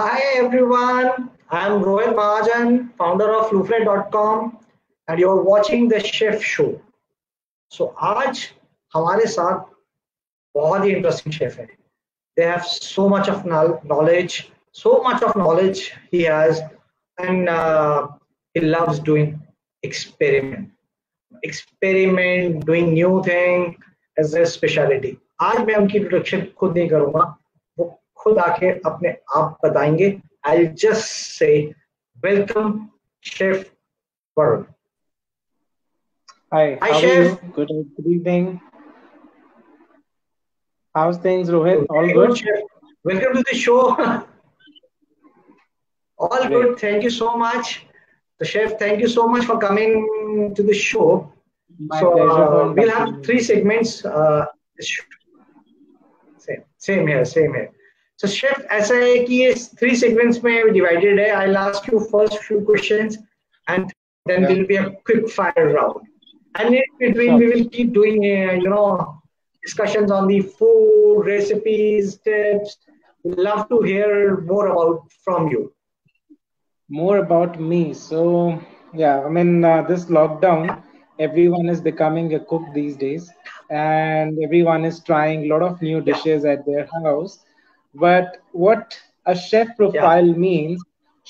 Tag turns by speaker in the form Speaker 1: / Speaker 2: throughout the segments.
Speaker 1: Hi everyone, I'm Rohit Mahajan, founder of Fluflet.com and you're watching the Chef Show. So आज हमारे साथ बहुत ही interesting chef है. They have so much of knowledge he has, and he loves doing experiment, doing new thing as a specialty. आज मैं उनकी introduction खुद नहीं करूंगा, वो खुद आके अपने आप बताएंगे. I'll just say welcome Chef Varun.
Speaker 2: Hi, how
Speaker 1: Chef.
Speaker 2: are you? Good evening. How's things, Rohit? All
Speaker 1: Very
Speaker 2: good?
Speaker 1: Chef. Welcome to the show. All
Speaker 2: Great.
Speaker 1: good. Thank you so much. The chef, thank you so much for coming to the show.
Speaker 2: My pleasure for
Speaker 1: We'll have
Speaker 2: inviting
Speaker 1: 3
Speaker 2: me.
Speaker 1: segments. Same here. So chef, ऐसा है कि ये 3 segments में divided है. I'll ask you first few questions and then
Speaker 2: Yeah.
Speaker 1: will be a quick fire round. And in between
Speaker 2: Sure.
Speaker 1: we will keep doing discussions on the food, recipes, tips. We'd love to hear more about from you.
Speaker 2: More about me. So, yeah, I mean, this lockdown, everyone is becoming a cook these days, and everyone is trying a lot of new
Speaker 1: Yeah.
Speaker 2: dishes at their house. But what a chef
Speaker 1: Yeah.
Speaker 2: profile means,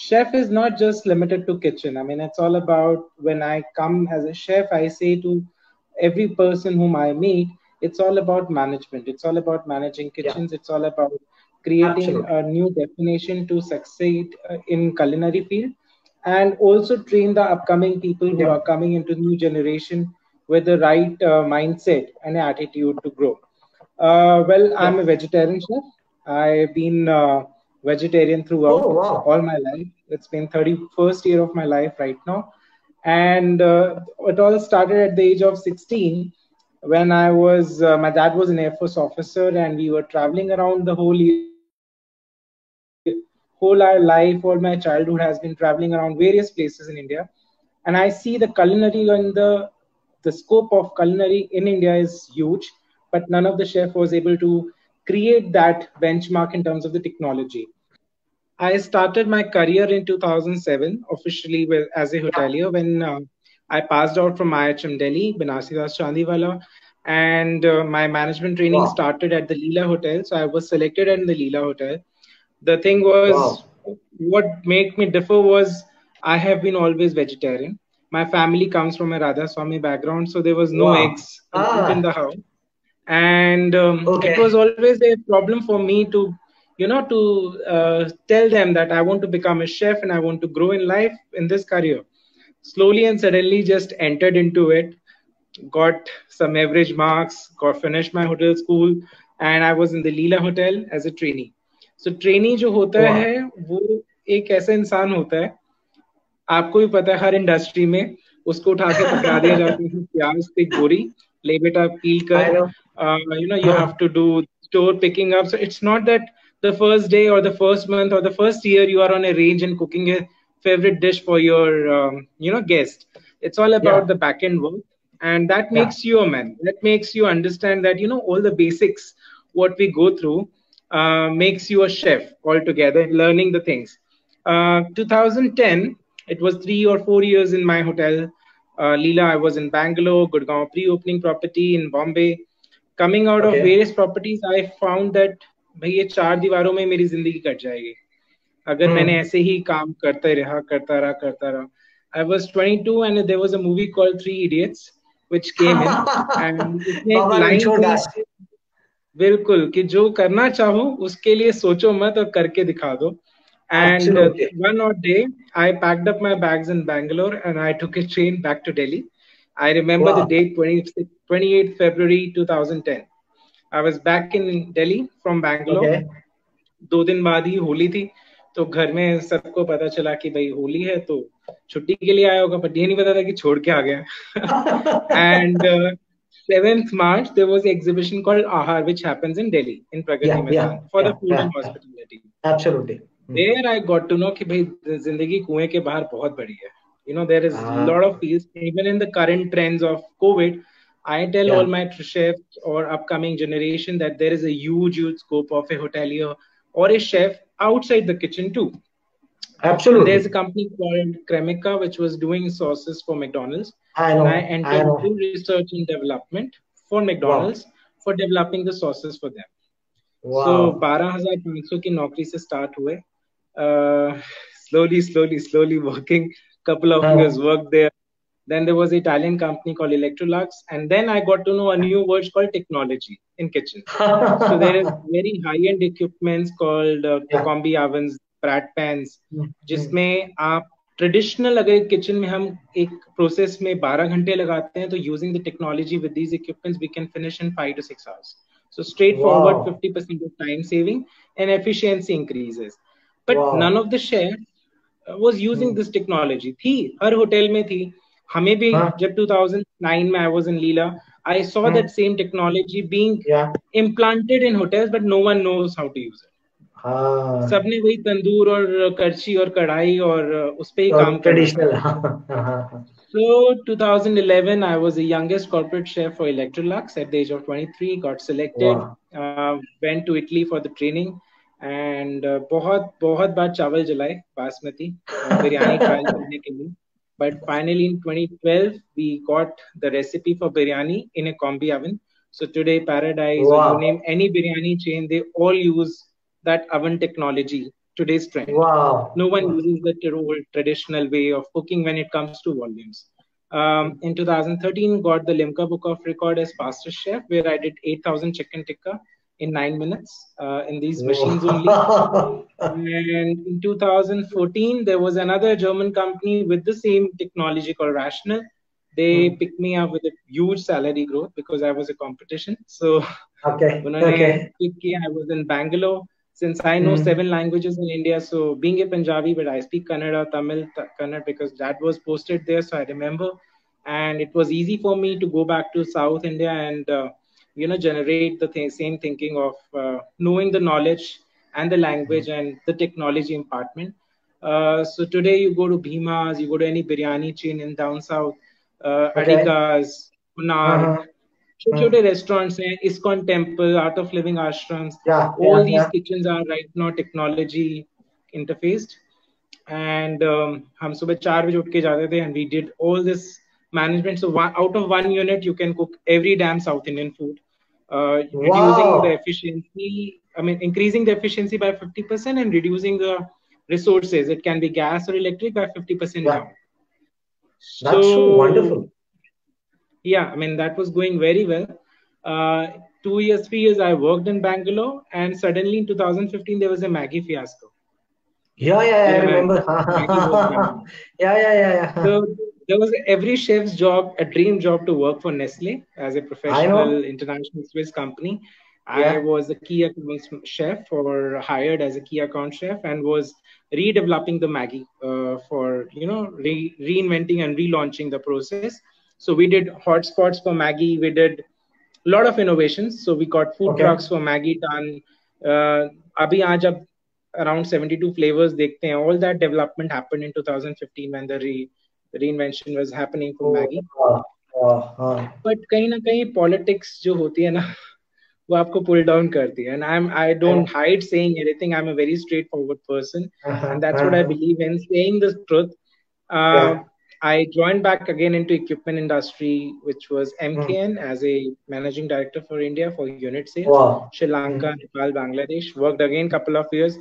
Speaker 2: chef is not just limited to kitchen. I mean, it's all about when I come as a chef, I say to every person whom I meet, it's all about management. It's all about managing
Speaker 1: Yeah.
Speaker 2: kitchens. It's all about creating
Speaker 1: Absolutely.
Speaker 2: a new definition to succeed in culinary field, and also train the upcoming people who
Speaker 1: Yeah.
Speaker 2: are coming into new generation with the right mindset and attitude to grow. Well, I'm
Speaker 1: Yeah.
Speaker 2: a vegetarian chef. I've been vegetarian throughout
Speaker 1: Oh wow.
Speaker 2: all my life. It's been 31st year of my life right now, and it all started at the age of 16 when I was my dad was an Air Force officer, and we were traveling around the whole our life. All my childhood has been traveling around various places in India, and I see the culinary and the scope of culinary in India is huge, but none of the chef was able to create that benchmark in terms of the technology. I started my career in 2007 officially as a
Speaker 1: Yeah.
Speaker 2: hotelier when I passed out from IHM Delhi, Banarsidas Chandiwala, and my management training
Speaker 1: Wow.
Speaker 2: started at the Leela Hotel. So I was selected in the Leela Hotel. The thing was,
Speaker 1: Wow.
Speaker 2: what made me differ was I have been always vegetarian. My family comes from a Radha Swami background, so there was no
Speaker 1: Wow.
Speaker 2: eggs allowed in the house, and it
Speaker 1: Okay.
Speaker 2: was always a problem for me to tell them that I want to become a chef and I want to grow in life in this career. Slowly and suddenly just entered into it, got some average marks, got finished my hotel school, and I was in the Leela Hotel as a trainee. So trainee जो होता
Speaker 1: Wow.
Speaker 2: है वो एक ऐसा इंसान होता है, आपको भी पता है हर इंडस्ट्री में उसको उठा के पकड़ा दिया जाता है प्याज की बोरी ले बेटा पील
Speaker 1: I
Speaker 2: कर,
Speaker 1: know.
Speaker 2: you have to do store picking up. So it's not that the first day or the first month or the first year you are on a range and cooking a favorite dish for your guest. It's all
Speaker 1: Yeah.
Speaker 2: about the back end work, and that
Speaker 1: Yeah.
Speaker 2: makes you a man. That makes you understand that all the basics what we go through makes you a chef altogether, learning the things. 2010, it was 3 or 4 years in my hotel. Leela, I was in Bangalore, Gurgaon pre-opening property in Bombay. Coming out of
Speaker 1: Okay.
Speaker 2: various properties, I found that भाई ये 4 दीवारों में मेरी जिंदगी cut जाएगी अगर मैंने ऐसे ही काम करता रहा. I was 22 and there was a movie called Three Idiots which came in, and उसमें एक
Speaker 1: बाबा ने
Speaker 2: line
Speaker 1: छोड़
Speaker 2: थी
Speaker 1: डाला.
Speaker 2: बिल्कुल कि जो करना चाहो उसके लिए सोचो मत और करके दिखा दो. And
Speaker 1: Absolutely.
Speaker 2: one odd day, I packed up my bags in Bangalore and I took a train back to Delhi. I remember the
Speaker 1: Wow.
Speaker 2: date 28th February 2010. I was back in Delhi from Bangalore.
Speaker 1: Okay.
Speaker 2: 2 दिन बाद ही होली थी, तो घर में सबको पता चला कि भाई होली है, तो छुट्टी के लिए आया होगा, बट ये नहीं पता था कि छोड़ के आ गया. And 7th March, there was an exhibition called Ahar, which happens in Delhi, in Pragati Maidan, for the food and hospitality.
Speaker 1: Absolutely.
Speaker 2: There I got to know कि भाई जिंदगी कुएं के बाहर बहुत बड़ी है. There is a lot of fields. Even in the current trends of COVID, I tell all my chefs or upcoming generation that there is a huge scope of a hotelier or a chef outside the kitchen too.
Speaker 1: Absolutely.
Speaker 2: And there's a company called Cremica, which was doing sauces for McDonald's.
Speaker 1: I
Speaker 2: And
Speaker 1: know.
Speaker 2: I entered into research and development for McDonald's for developing the sauces for them. So 12,500 की नौकरी से start हुए. Slowly working. Couple of years worked there. Then there was an Italian company called Electrolux, and then I got to know a new word called technology in kitchen. So there is very high-end equipments called combi ovens, Pratt pans, जिसमें आप traditional अगर kitchen में हम एक process में 12 घंटे लगाते हैं तो using the technology with these equipments we can finish in 5 to 6 hours. So straightforward 50% of time saving and efficiency increases. But none of the chef was using this technology. थी हर hotel में थी. हमें भी जब 2009 में I was in Leela, I saw that same technology being implanted in hotels, but no one knows how to use it. सबने वही तंदूर और करछी और कढ़ाई और उस पे ही काम
Speaker 1: traditional.
Speaker 2: So 2011 I was the youngest corporate chef for Electrolux at the age of 23. Got selected, went to Italy for the training, and बहुत बार चावल जलाए बासमती बिरयानी ट्राई करने के लिए. But finally in 2012 we got the recipe for biryani in a combi oven. So today Paradise, or you name any biryani chain, they all use that oven technology, today's trend. No one uses the old traditional way of cooking when it comes to volumes. In 2013, got the Limca Book of Record as fastest chef, where I did 8,000 chicken tikka in 9 minutes in these machines only. And in 2014, there was another German company with the same technology called Rational. They picked me up with a huge salary growth because I was a competition. So I was in Bangalore. Since I know 7 languages in India, so being a Punjabi, but I speak Kannada, Tamil, Kannada, because that was posted there, so I remember. And it was easy for me to go back to South India and, generate the same thinking of knowing the knowledge and the language and the technology impartment. So today you go to Bhima's, you go to any biryani chain in down south, Adika's, Punar, छोटे restaurants हैं, ISKCON Temple, Art of Living Ashrams, all these kitchens are right now technology interfaced. And हम सुबह 4 बजे उठ के जाते थे and we did all this management. So out of 1 unit you can cook every damn South Indian food, reducing the efficiency, increasing the efficiency by 50% and reducing the resources. It can be gas or electric by 50% down.
Speaker 1: That's so wonderful.
Speaker 2: Yeah, that was going very well. 2 years, 3 years, I worked in Bangalore, and suddenly in 2015 there was a Maggi fiasco.
Speaker 1: I remember.
Speaker 2: So there was every chef's job, a dream job to work for Nestle as a professional international Swiss company. I was a key account chef, or hired as a key account chef, and was redeveloping the Maggi for reinventing and relaunching the process. So we did hotspots for Maggi. We did a lot of innovations. So we got food trucks for Maggi done. Abhi aaj ab around 72 flavors dekhte hain. All that development happened in 2015 when the reinvention was happening for Maggi. But kahin na kahin politics jo hoti hai na, वो आपको pull down करती है. And I don't hide saying anything. I'm a very straightforward person, and that's what I believe in, saying the truth. I joined back again into equipment industry, which was MKN, as a managing director for India for unit sales. Sri Lanka, Nepal, Bangladesh. Worked again couple of years.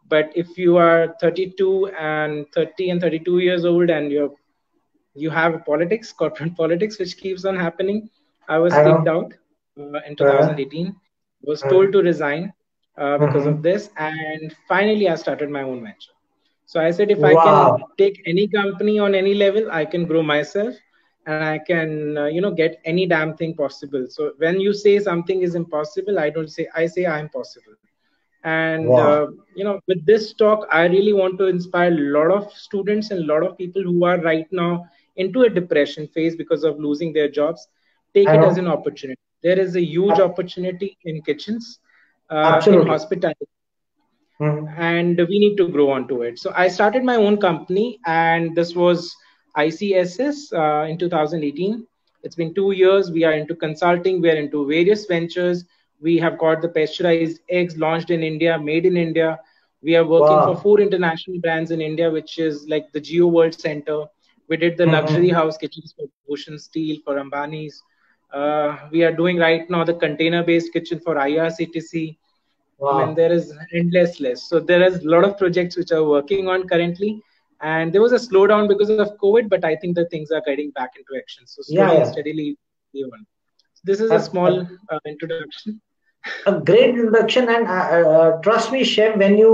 Speaker 2: But if you are 32 and 30 and 32 years old and you have politics, corporate politics, which keeps on happening, I was kicked out in 2018. Was told to resign because of this, and finally I started my own venture. So I said, if I can take any company on any level, I can grow myself, and I can, get any damn thing possible. So when you say something is impossible, I say I'm possible. And, with this talk, I really want to inspire a lot of students and a lot of people who are right now into a depression phase because of losing their jobs. Take it as an opportunity. There is a huge opportunity in kitchens, in hospitality. And we need to grow onto it. So I started my own company, and this was ICSS in 2018. It's been 2 years. We are into consulting. We are into various ventures. We have got the pasteurized eggs launched in India, made in India. We are working for
Speaker 1: Wow.
Speaker 2: 4 international brands in India, which is like the Geo World Center. We did the luxury
Speaker 1: Mm-hmm.
Speaker 2: house kitchens for Bhushan Steel, for Ambani's. We are doing right now the container-based kitchen for IRCTC. I mean,
Speaker 1: Wow.
Speaker 2: there is endless list. So there is a lot of projects which are working on currently, and there was a slowdown because of COVID, but I think the things are getting back into action. So
Speaker 1: Yeah,
Speaker 2: slowly and
Speaker 1: yeah.
Speaker 2: steadily, we on. So this is a
Speaker 1: A,
Speaker 2: small
Speaker 1: a,
Speaker 2: introduction.
Speaker 1: a great introduction, and trust me, Chef, when you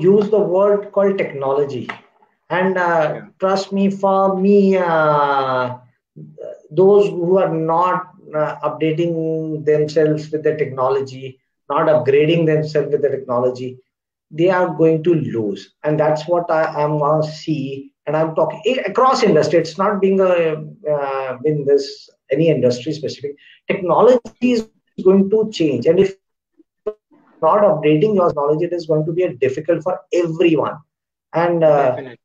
Speaker 1: use the word called technology, and
Speaker 2: Yeah,
Speaker 1: trust me, for me, those who are not updating themselves with the technology, not upgrading themselves with the technology, they are going to lose. And that's what I'm going to see. And I'm talking across industry. It's not being in this any industry specific. Technology is going to change. And if you're not updating your technology, it is going to be a difficult for everyone. And
Speaker 2: definitely.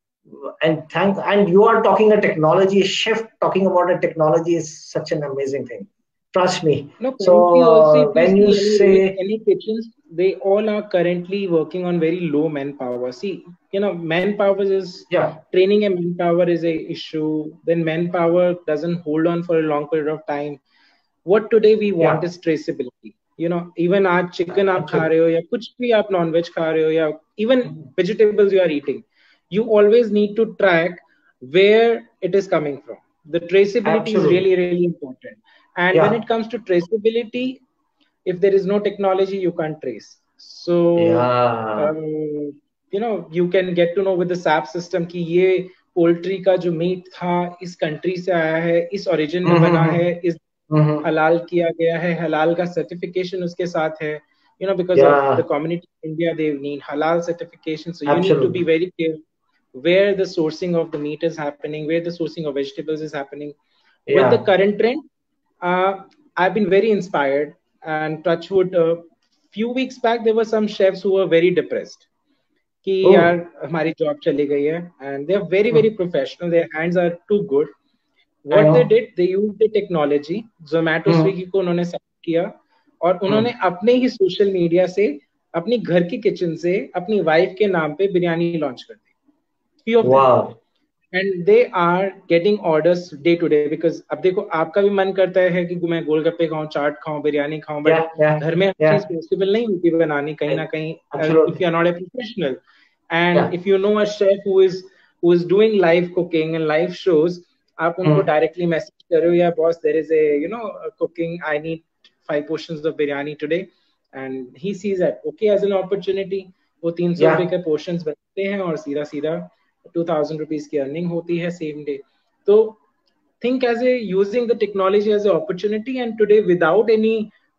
Speaker 1: and you are talking a technology shift. Talking about a technology is such an amazing thing. Trust me.
Speaker 2: No,
Speaker 1: So
Speaker 2: currently also, if you
Speaker 1: when you
Speaker 2: see
Speaker 1: say,
Speaker 2: any kitchens, they all are currently working on very low manpower. See, manpower is
Speaker 1: yeah,
Speaker 2: training and manpower is a issue. Then manpower doesn't hold on for a long period of time. What today we want
Speaker 1: yeah,
Speaker 2: is traceability. Even आज chicken आप खा
Speaker 1: absolutely.
Speaker 2: रहे हो या कुछ भी आप non-veg खा रहे हो या even vegetables you are eating, you always need to track where it is coming from. The traceability is
Speaker 1: Absolutely.
Speaker 2: really, really important. And when it
Speaker 1: Yeah.
Speaker 2: comes to traceability, if there is no technology, you can't trace. So,
Speaker 1: Yeah.
Speaker 2: you can get to know with the SAP system कि ये poultry का जो meet था इस country से आया है, इस ओरिजिन में बना है,
Speaker 1: Mm-hmm.
Speaker 2: इस
Speaker 1: Mm-hmm.
Speaker 2: हलाल किया गया है, हलाल का सर्टिफिकेशन उसके साथ है. Because of the
Speaker 1: Yeah.
Speaker 2: community in India, they need halal certification. So you need to be
Speaker 1: Absolutely.
Speaker 2: very careful where the sourcing of the meat is happening, where the sourcing of vegetables is happening. With the
Speaker 1: Yeah.
Speaker 2: current trend, I've been very inspired. And touchwood, few weeks back, there were some chefs who were very depressed. कि यार
Speaker 1: Oh.
Speaker 2: हमारी job चली गई है and they are very very
Speaker 1: Hmm.
Speaker 2: professional, their hands are too good.
Speaker 1: I
Speaker 2: What they
Speaker 1: know.
Speaker 2: did, they used the technology, Zomato
Speaker 1: Hmm.
Speaker 2: Swiggy को उन्होंने set किया और उन्होंने
Speaker 1: Hmm.
Speaker 2: अपने ही सोशल मीडिया से अपनी घर की किचन से अपनी वाइफ के नाम पे बिरयानी लॉन्च कर दी, few of them.
Speaker 1: Wow.
Speaker 2: And they are getting orders day to day, because अब देखो आपका भी मन करता है कि मैं गोलगप्पे खाऊं, चाट खाऊं, बिरयानी खाऊं, बट
Speaker 1: Yeah. Yeah.
Speaker 2: घर में हर चीज
Speaker 1: Yeah.
Speaker 2: पॉसिबल नहीं होती बनानी कहीं ना कहीं, if
Speaker 1: Absolutely.
Speaker 2: You are not a professional. And
Speaker 1: Yeah.
Speaker 2: If you know a chef who is doing live cooking and live shows, आप उनको
Speaker 1: Hmm.
Speaker 2: डायरेक्टली मैसेज करो, या boss there is a cooking, I need 5 portions of biryani today, and he sees that okay as an opportunity. वो 300 रुपए
Speaker 1: Yeah.
Speaker 2: के portion बनते हैं और सीधा सीधा 2,000 रुपीज की अर्निंग होती है सेम डे. तो think as a using the technology as an opportunity. And today without any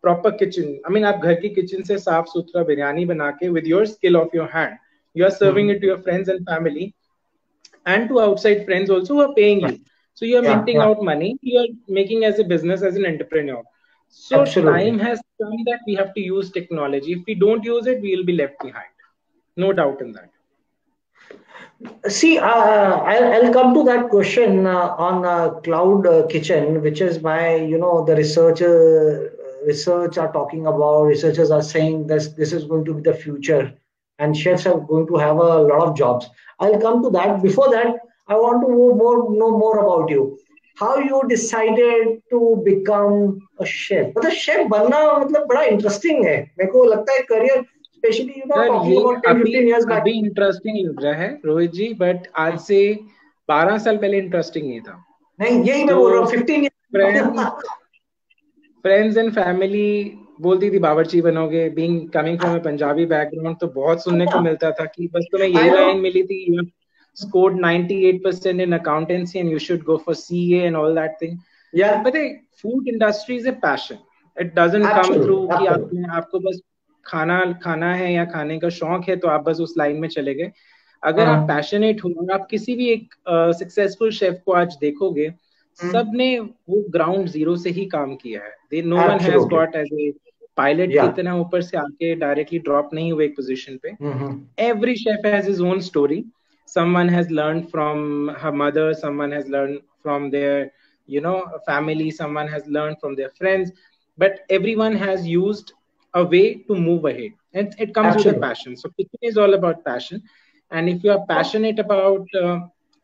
Speaker 2: proper kitchen, I mean आप घर की किचन से साफ सुथरा बिरयानी बना के with your skill of your hand, you are serving
Speaker 1: Hmm.
Speaker 2: it to your friends and family and to outside friends also who are paying
Speaker 1: Yeah.
Speaker 2: you. So you are
Speaker 1: Yeah.
Speaker 2: minting
Speaker 1: Yeah.
Speaker 2: out money, you are making as a business, as an entrepreneur. So time
Speaker 1: Absolutely.
Speaker 2: has come that we have to use technology. If we don't use it, we will be left behind, no doubt in that.
Speaker 1: See, I'll come to that question on cloud kitchen, which is my, the research are talking about. Researchers are saying this is going to be the future, and chefs are going to have a lot of jobs. I'll come to that. Before that, I want to know more about you. How you decided to become a chef? मतलब chef बनना मतलब बड़ा interesting है. मेरे को लगता है career, especially
Speaker 2: sir ये
Speaker 1: talking about 10,
Speaker 2: अभी
Speaker 1: 15 years back.
Speaker 2: अभी इंटरेस्टिंग लग रहा है रोहित जी, बट आज से 12 साल पहले इंटरेस्टिंग नहीं था.
Speaker 1: नहीं, यही मैं
Speaker 2: तो
Speaker 1: बोल रहा हूँ 15
Speaker 2: फ्रेंड फ्रेंड्स एंड फैमिली बोलती थी बावर्ची बनोगे, being coming from A Punjabi background, तो बहुत सुनने को मिलता था कि बस तुम्हें
Speaker 1: आई
Speaker 2: यही
Speaker 1: नो.
Speaker 2: लाइन मिली थी, you scored 98% in accountancy and you should go for CA and all that thing.
Speaker 1: या
Speaker 2: But the food industry is a passion. It doesn't come through
Speaker 1: absolutely
Speaker 2: कि
Speaker 1: एब्सोल्युटली
Speaker 2: आपको बस खाना खाना है या खाने का शौक है तो आप बस उस लाइन में चले गए. अगर आप
Speaker 1: हाँ
Speaker 2: पैशनेट हो और आप किसी भी एक सक्सेसफुल शेफ को आज देखोगे, सब ने वो ग्राउंड जीरो से ही काम किया है. They no one has
Speaker 1: absolutely
Speaker 2: got as a pilot की
Speaker 1: या
Speaker 2: तरह ऊपर से आके डायरेक्टली ड्रॉप नहीं हुए एक पोजीशन पे.
Speaker 1: हम्म
Speaker 2: Every chef has his own story. Someone has learned from her mother, someone has learned from their family, someone has learned from their friends, but everyone has used a way to move ahead, and it comes with a
Speaker 1: Absolutely.
Speaker 2: passion. So kitchen is all about passion, and if you are passionate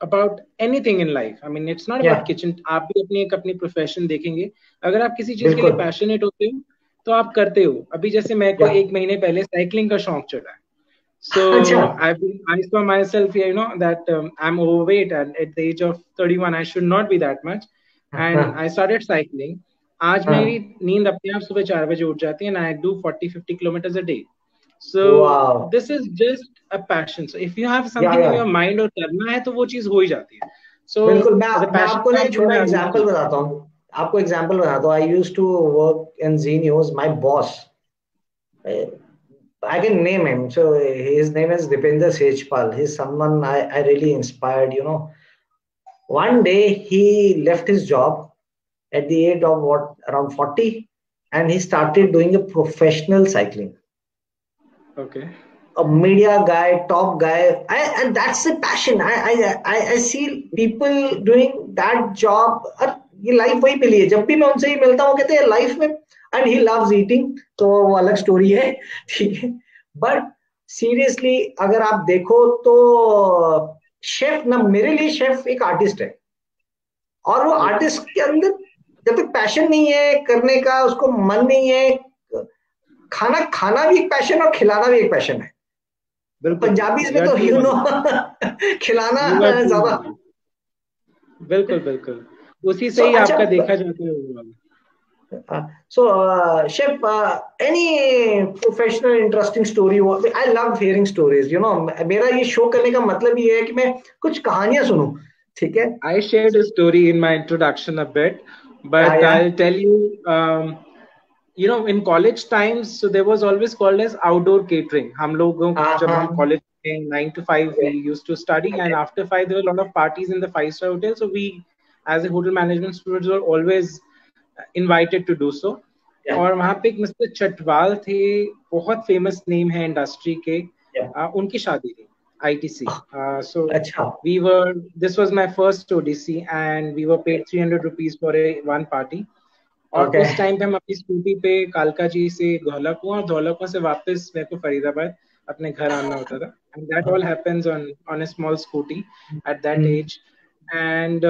Speaker 2: about anything in life, I mean it's not about
Speaker 1: Yeah,
Speaker 2: kitchen. आप भी अपनी एक अपनी profession देखेंगे, अगर आप किसी चीज के लिए
Speaker 1: बिल्कुल.
Speaker 2: पैशनेट होते हो तो आप करते हो. अभी जैसे मेरे को
Speaker 1: Yeah.
Speaker 2: 1 महीने पहले साइकिलिंग का शौक चढ़ा है. So
Speaker 1: अच्छा.
Speaker 2: I saw myself here, that I'm overweight, and at the age of 31, I should not be that much. And
Speaker 1: हाँ,
Speaker 2: I started cycling. आज मेरी
Speaker 1: हाँ.
Speaker 2: नींद अपने आप सुबह 4 बजे उठ जाती है, and I do 40-50 kilometers a day. So
Speaker 1: Wow.
Speaker 2: this is just a passion. So if you have
Speaker 1: या
Speaker 2: something
Speaker 1: या
Speaker 2: in your mind और करना है तो वो चीज हो ही जाती है. So
Speaker 1: बिल्कुल.
Speaker 2: the
Speaker 1: मैं
Speaker 2: passion
Speaker 1: आपको ना
Speaker 2: काम
Speaker 1: एक
Speaker 2: जो
Speaker 1: छोटा
Speaker 2: है आगे
Speaker 1: एग्जांपल
Speaker 2: बढ़ता है.
Speaker 1: बताता हूँ. आपको एग्जांपल बताता हूँ. I used to work in Zee News. My boss, I can name him. So his name is Dipender Sejpal. He's someone I really inspired. One day he left his job at the age of what, around 40, and he started doing a professional cycling.
Speaker 2: Okay.
Speaker 1: A media guy, top guy, and that's the passion. I see people doing that job. ये life वही मिली है. जब भी मैं उनसे ही मिलता हूँ कहते हैं लाइफ में, एंड ही लव्स ईटिंग. तो वो अलग स्टोरी है. ठीक है. बट सीरियसली अगर आप देखो तो शेफ ना, मेरे लिए शेफ एक आर्टिस्ट है. और वो आर्टिस्ट के अंदर जब तक पैशन नहीं है करने का, उसको मन नहीं है, खाना खाना भी एक पैशन और खिलाना भी एक पैशन है. पंजाबीज में तो खिलाना ज्यादा.
Speaker 2: बिल्कुल बिल्कुल उसी से ही आपका देखा जाता है.
Speaker 1: So, Chef, any professional interesting story? I love hearing stories. मेरा ये शो करने का मतलब ये है कि मैं कुछ कहानियां सुनूं. ठीक है.
Speaker 2: I shared a story in my introduction a bit, but
Speaker 1: yeah.
Speaker 2: I'll tell you. In college times, so there was always called as outdoor catering. हम लोगों जब हम college में 9 to 5 we used to study, and after 5 there were a lot of parties in the 5-star hotel. So we, as a hotel management students, were always invited to do so. और वहाँ पे एक mister Chatwal थे, बहुत famous name है industry के. उनकी शादी थी ITC. So this was my first ODC, and we were paid 300 rupees for one party. और उस टाइम पे हम अपनी स्कूटी पे कालका जी से धौलक हुआ, और धौलक से वापस मेरे को फरीदाबाद अपने घर आना होता था. And that all happens on a small scooty at that age. And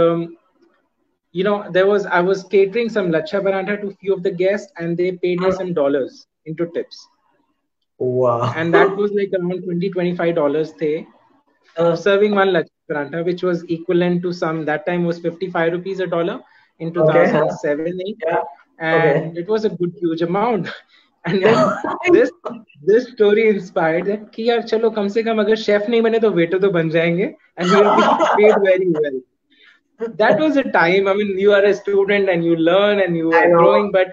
Speaker 2: I was catering some lachha parantha to few of the guests, and they paid me some dollars into tips.
Speaker 1: Wow.
Speaker 2: And that was like around $20-25 the serving one lachha parantha, which was equivalent to that time was 55 rupees a dollar in 2007-8. And it was a good huge amount. And then this story inspired that कि यार चलो कम से कम अगर chef नहीं बने तो waiter तो बन जाएंगे, and we will be paid very well. That was a time. I mean, you are a student and you learn and you are growing, but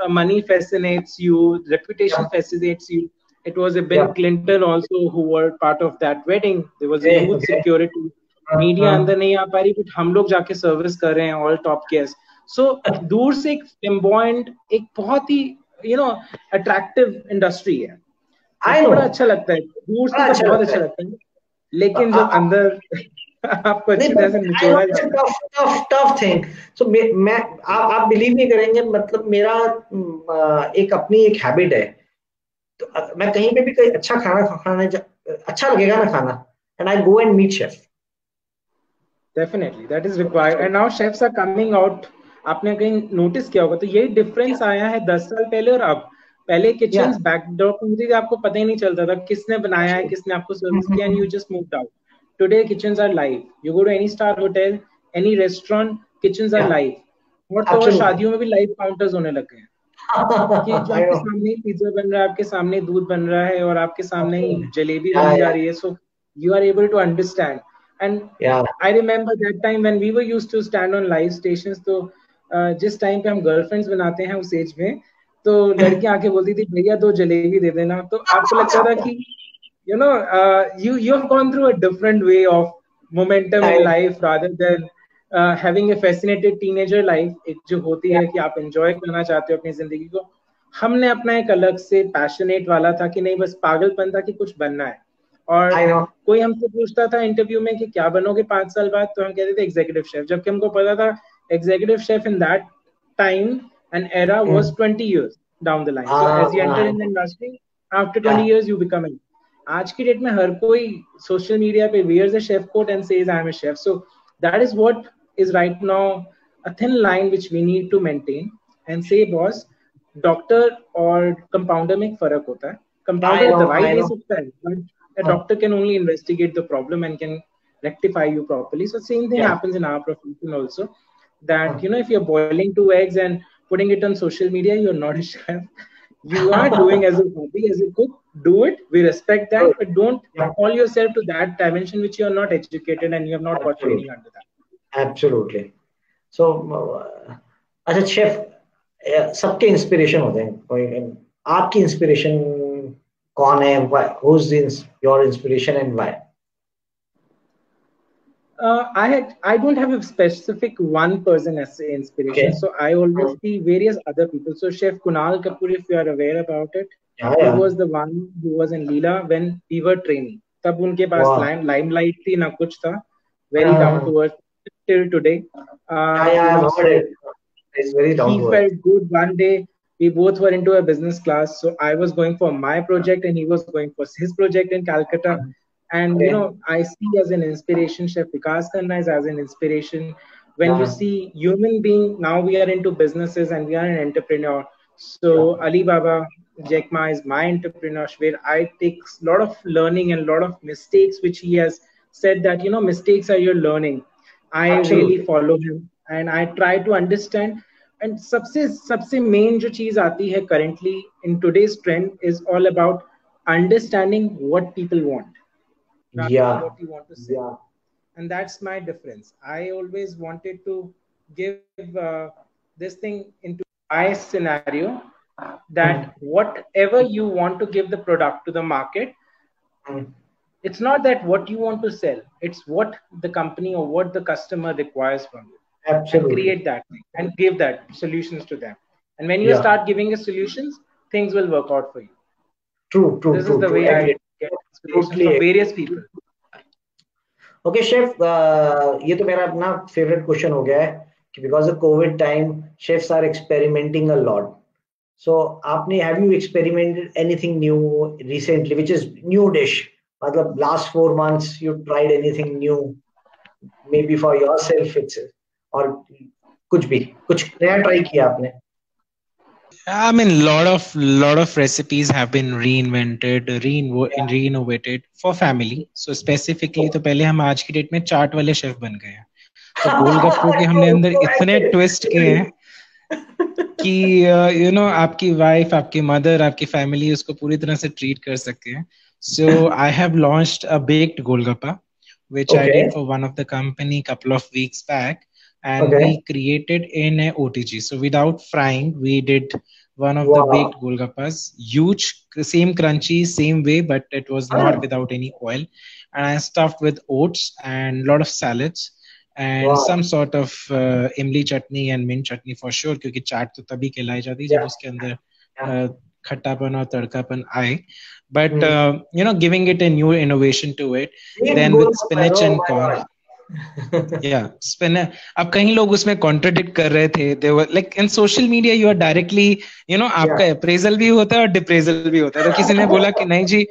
Speaker 2: money fascinates you, reputation fascinates you. It was a Bill Clinton also who were part of that wedding. There was a huge security. Media अंदर नहीं आ पा रही, but हम लोग जाके service कर रहे हैं, all top guests. So दूर से एक flamboyant, एक बहुत ही attractive industry है. बड़ा अच्छा लगता है, दूर से तो बहुत अच्छा लगता है, लेकिन जो अंदर आपको अच्छी तरह से निचोड़ा जाता है.
Speaker 1: Tough thing. सो मैं आप बिलीव नहीं करेंगे, मतलब मेरा एक अपनी एक हैबिट है. तो मैं कहीं पे भी कोई अच्छा खाना अच्छा लगेगा ना खाना, and I go and meet chef.
Speaker 2: Definitely, that is required. And now chefs are coming out. आपने कहीं नोटिस किया होगा तो यही डिफरेंस आया है 10 साल पहले और अब. पहले किचन बैकड्रॉप होती थी, आपको पता ही नहीं चलता था किसने बनाया है, किसने आपको सर्विस किया, and you just moved out. Today kitchens are live. You go to any star hotel, any restaurant, kitchens are live. और तो और शादियों में भी लाइव काउंटर्स होने लग गए हैं कि जो आपके सामने पिज्जा बन रहा है, आपके सामने दूध बन रहा है, और आपके सामने ही जलेबी बन जा रही है. So you are able to understand. And I remember that time when we were used to stand on live stations. तो जिस टाइम पे हम गर्लफ्रेंड्स बनाते हैं उस एज में, तो लड़कियां आके बोलती थी भैया 2 जलेबी दे देना. तो आपको लगता था कि you have gone through a different way of momentum in life rather than having a fascinated teenager life. एक जो होती है कि आप enjoy करना चाहते हो अपनी जिंदगी को. हमने अपना एक अलग से passionate वाला था कि नहीं, बस पागलपन था कि कुछ बनना है. और कोई हमसे पूछता था इंटरव्यू में कि क्या बनोगे 5 साल बाद, तो हम कहते थे एग्जीक्यूटिव शेफ, जबकि हमको पता था executive chef in that time and era was 20 years. down the line. So as you enter in the industry, after 20 years you become a. आज की डेट में हर कोई सोशल मीडिया पे wears a chef coat and says I am a chef. So that is what is right now a thin line which we need to maintain and say, boss, doctor और compounder में एक फर्क होता है. Compounder दवाई दे सकता है, but a doctor can only investigate the problem and can rectify you properly. So same thing happens in our profession also, that if you're boiling 2 eggs and putting it on social media, you're not a chef. You are doing as a hobby, as a cook. Do it. We respect that, but don't call yourself to that dimension which you are not educated and you have not got training under that.
Speaker 1: Absolutely. So, अच्छा chef सबके inspiration होते हैं. कोई आपकी inspiration कौन है? Who's your inspiration and why?
Speaker 2: I don't have a specific one person as an inspiration. So I always see various other people. So Chef Kunal Kapoor, if you are aware about it, he was the one who was in Leela when we were training. तब उनके पास limelight थी ना कुछ था. Very down to earth till today.
Speaker 1: It's very down to earth.
Speaker 2: He felt good one day. We both were into a business class. So I was going for my project and he was going for his project in Calcutta. And I see as an inspiration Chef Vikas Khanna is as an inspiration. When you see human being, now we are into businesses and we are an entrepreneur. So Alibaba Jack Ma is my entrepreneur where I take a lot of learning and a lot of mistakes which he has said that mistakes are your learning. I really follow him and I try to understand. And सबसे main जो चीज आती है currently in today's trend is all about understanding what people want. What you want to say. And that's my difference. I always wanted to give this thing into my scenario that whatever you want to give the product to the market, it's not that what you want to sell, it's what the company or what the customer requires from you.
Speaker 1: Absolutely.
Speaker 2: And create that thing and give that solutions to them. And when you start giving the solutions, things will work out for you.
Speaker 1: True.
Speaker 2: This is the way I get inspiration from various people.
Speaker 1: Okay, Chef, ये तो मेरा अपना favorite question हो गया है कि because of COVID time, chefs are experimenting a lot. So, have you experimented anything new recently, which is new dish? मतलब last 4 months you tried anything new, maybe for yourself itself, or कुछ नया try किया आपने?
Speaker 3: I mean, lot of recipes have been reinvented, renovated for family. So specifically, तो पहले हम आज की डेट में चाट वाले शेफ बन गए हैं. तो गोलगप्पों के हमने अंदर इतने ट्विस्ट किए हैं कि आपकी वाइफ, आपकी मदर, आपकी फैमिली उसको पूरी तरह से ट्रीट कर सकते हैं. So I have launched a baked golgappa, which I did for one of the company couple of weeks back. And we created in a OTG. So without frying, we did one of the baked golgappas, huge, same crunchy, same way, but it was not without any oil. And I stuffed with oats and a lot of salads and some sort of imli chutney and mint chutney for sure, क्योंकि चाट तो तभी कहलाई जाती है जब उसके अंदर खट्टापन और तड़कापन आए. But giving it a new innovation to it, then with spinach and corn. spinach. अब कहीं लोग उसमें contradict कर रहे थे. They were like in social media you are directly आपका appraisal भी होता है और depraisal भी होता है. तो किसी ने बोला कि नहीं जी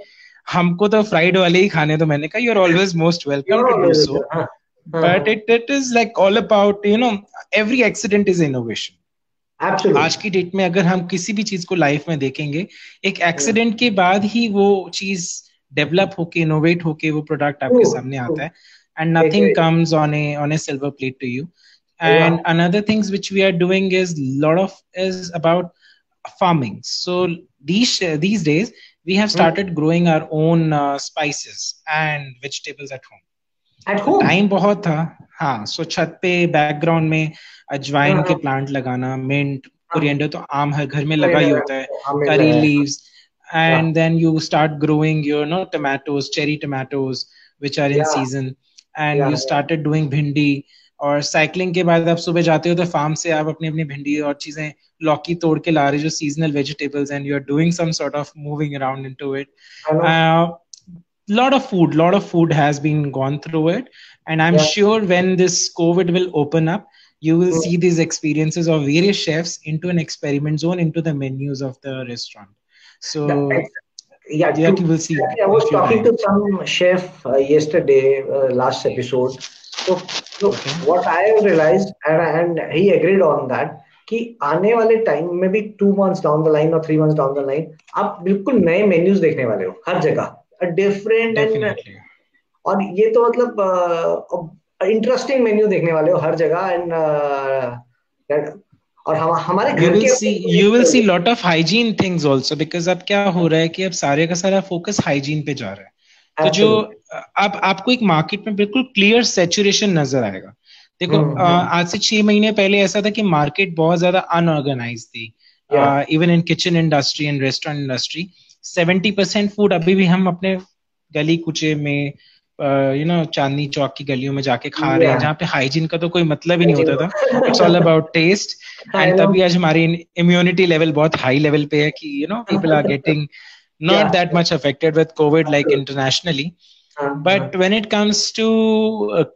Speaker 3: हमको तो फ्राइड वाले ही खाने. तो मैंने कहा you are always most welcome to do so. But it is like all about every accident is innovation.
Speaker 1: Absolutely.
Speaker 3: आज की डेट में अगर हम किसी भी चीज को लाइफ में देखेंगे, एक एक्सीडेंट के बाद ही वो चीज डेवलप होके इनोवेट होके वो प्रोडक्ट आपके सामने आता है. And nothing comes on a silver plate to you. And another things which we are doing is about farming. So these days we have started growing our own spices and vegetables at home.
Speaker 1: At home?
Speaker 3: Time बहुत था. हाँ, so छत पे background में अजवाइन के plant लगाना, mint, coriander तो आम हर घर में लगा ही होता है, curry leaves, and then you start growing your tomatoes, cherry tomatoes which are in season. And you started doing भिंडी. और साइकिलिंग के बाद आप सुबह जाते हो तो फार्म से आप अपनी भिंडी और चीजें लौकी तोड़ के ला रहे जो seasonal vegetables, and you are doing some sort of moving around into it. Lot of food has been gone through it, and I'm sure when this COVID will open up, you will see these experiences of various chefs into an experiment zone into the menus of the restaurant. So
Speaker 1: Yeah,
Speaker 3: that you will see
Speaker 1: exactly. I
Speaker 3: a
Speaker 1: was
Speaker 3: few
Speaker 1: talking
Speaker 3: times.
Speaker 1: to some chef yesterday, last episode. So
Speaker 3: Okay.
Speaker 1: what I have realized, and he agreed on that, कि आने वाले time में भी 2 months down the line और 3 months down the line आप बिल्कुल नए menus देखने वाले हो हर जगह डिफरेंट एंड
Speaker 3: Definitely.
Speaker 1: और ये तो मतलब इंटरेस्टिंग मेन्यू देखने वाले हो हर जगह एंड और हमारे
Speaker 3: You
Speaker 1: घर
Speaker 3: will
Speaker 1: के
Speaker 3: see you will see lot of hygiene things also, because अब क्या हो रहा है कि अब सारे का सारा फोकस हाइजीन पे जा रहा है. तो जो
Speaker 1: एब्सोल्युटली
Speaker 3: अब आपको एक मार्केट में बिल्कुल क्लियर सैचुरेशन नजर आएगा. देखो आज से 6 महीने पहले ऐसा था कि मार्केट बहुत ज्यादा अनऑर्गेनाइज थी.
Speaker 1: या
Speaker 3: even in kitchen industry and restaurant industry 70% food अभी भी हम अपने गली कुचे में चांदनी चौक की गलियों में जाके खा रहे हैं,
Speaker 1: या
Speaker 3: जहाँ पे हाइजीन का तो कोई मतलब ही नहीं होता था. It's all about taste.
Speaker 1: I
Speaker 3: and
Speaker 1: no
Speaker 3: तभी आज हमारी इम्यूनिटी लेवल बहुत हाई लेवल पे है कि पीपल आर गेटिंग
Speaker 1: या
Speaker 3: not that much affected with COVID like
Speaker 1: absolutely
Speaker 3: internationally.
Speaker 1: हाँ हाँ
Speaker 3: But when it comes to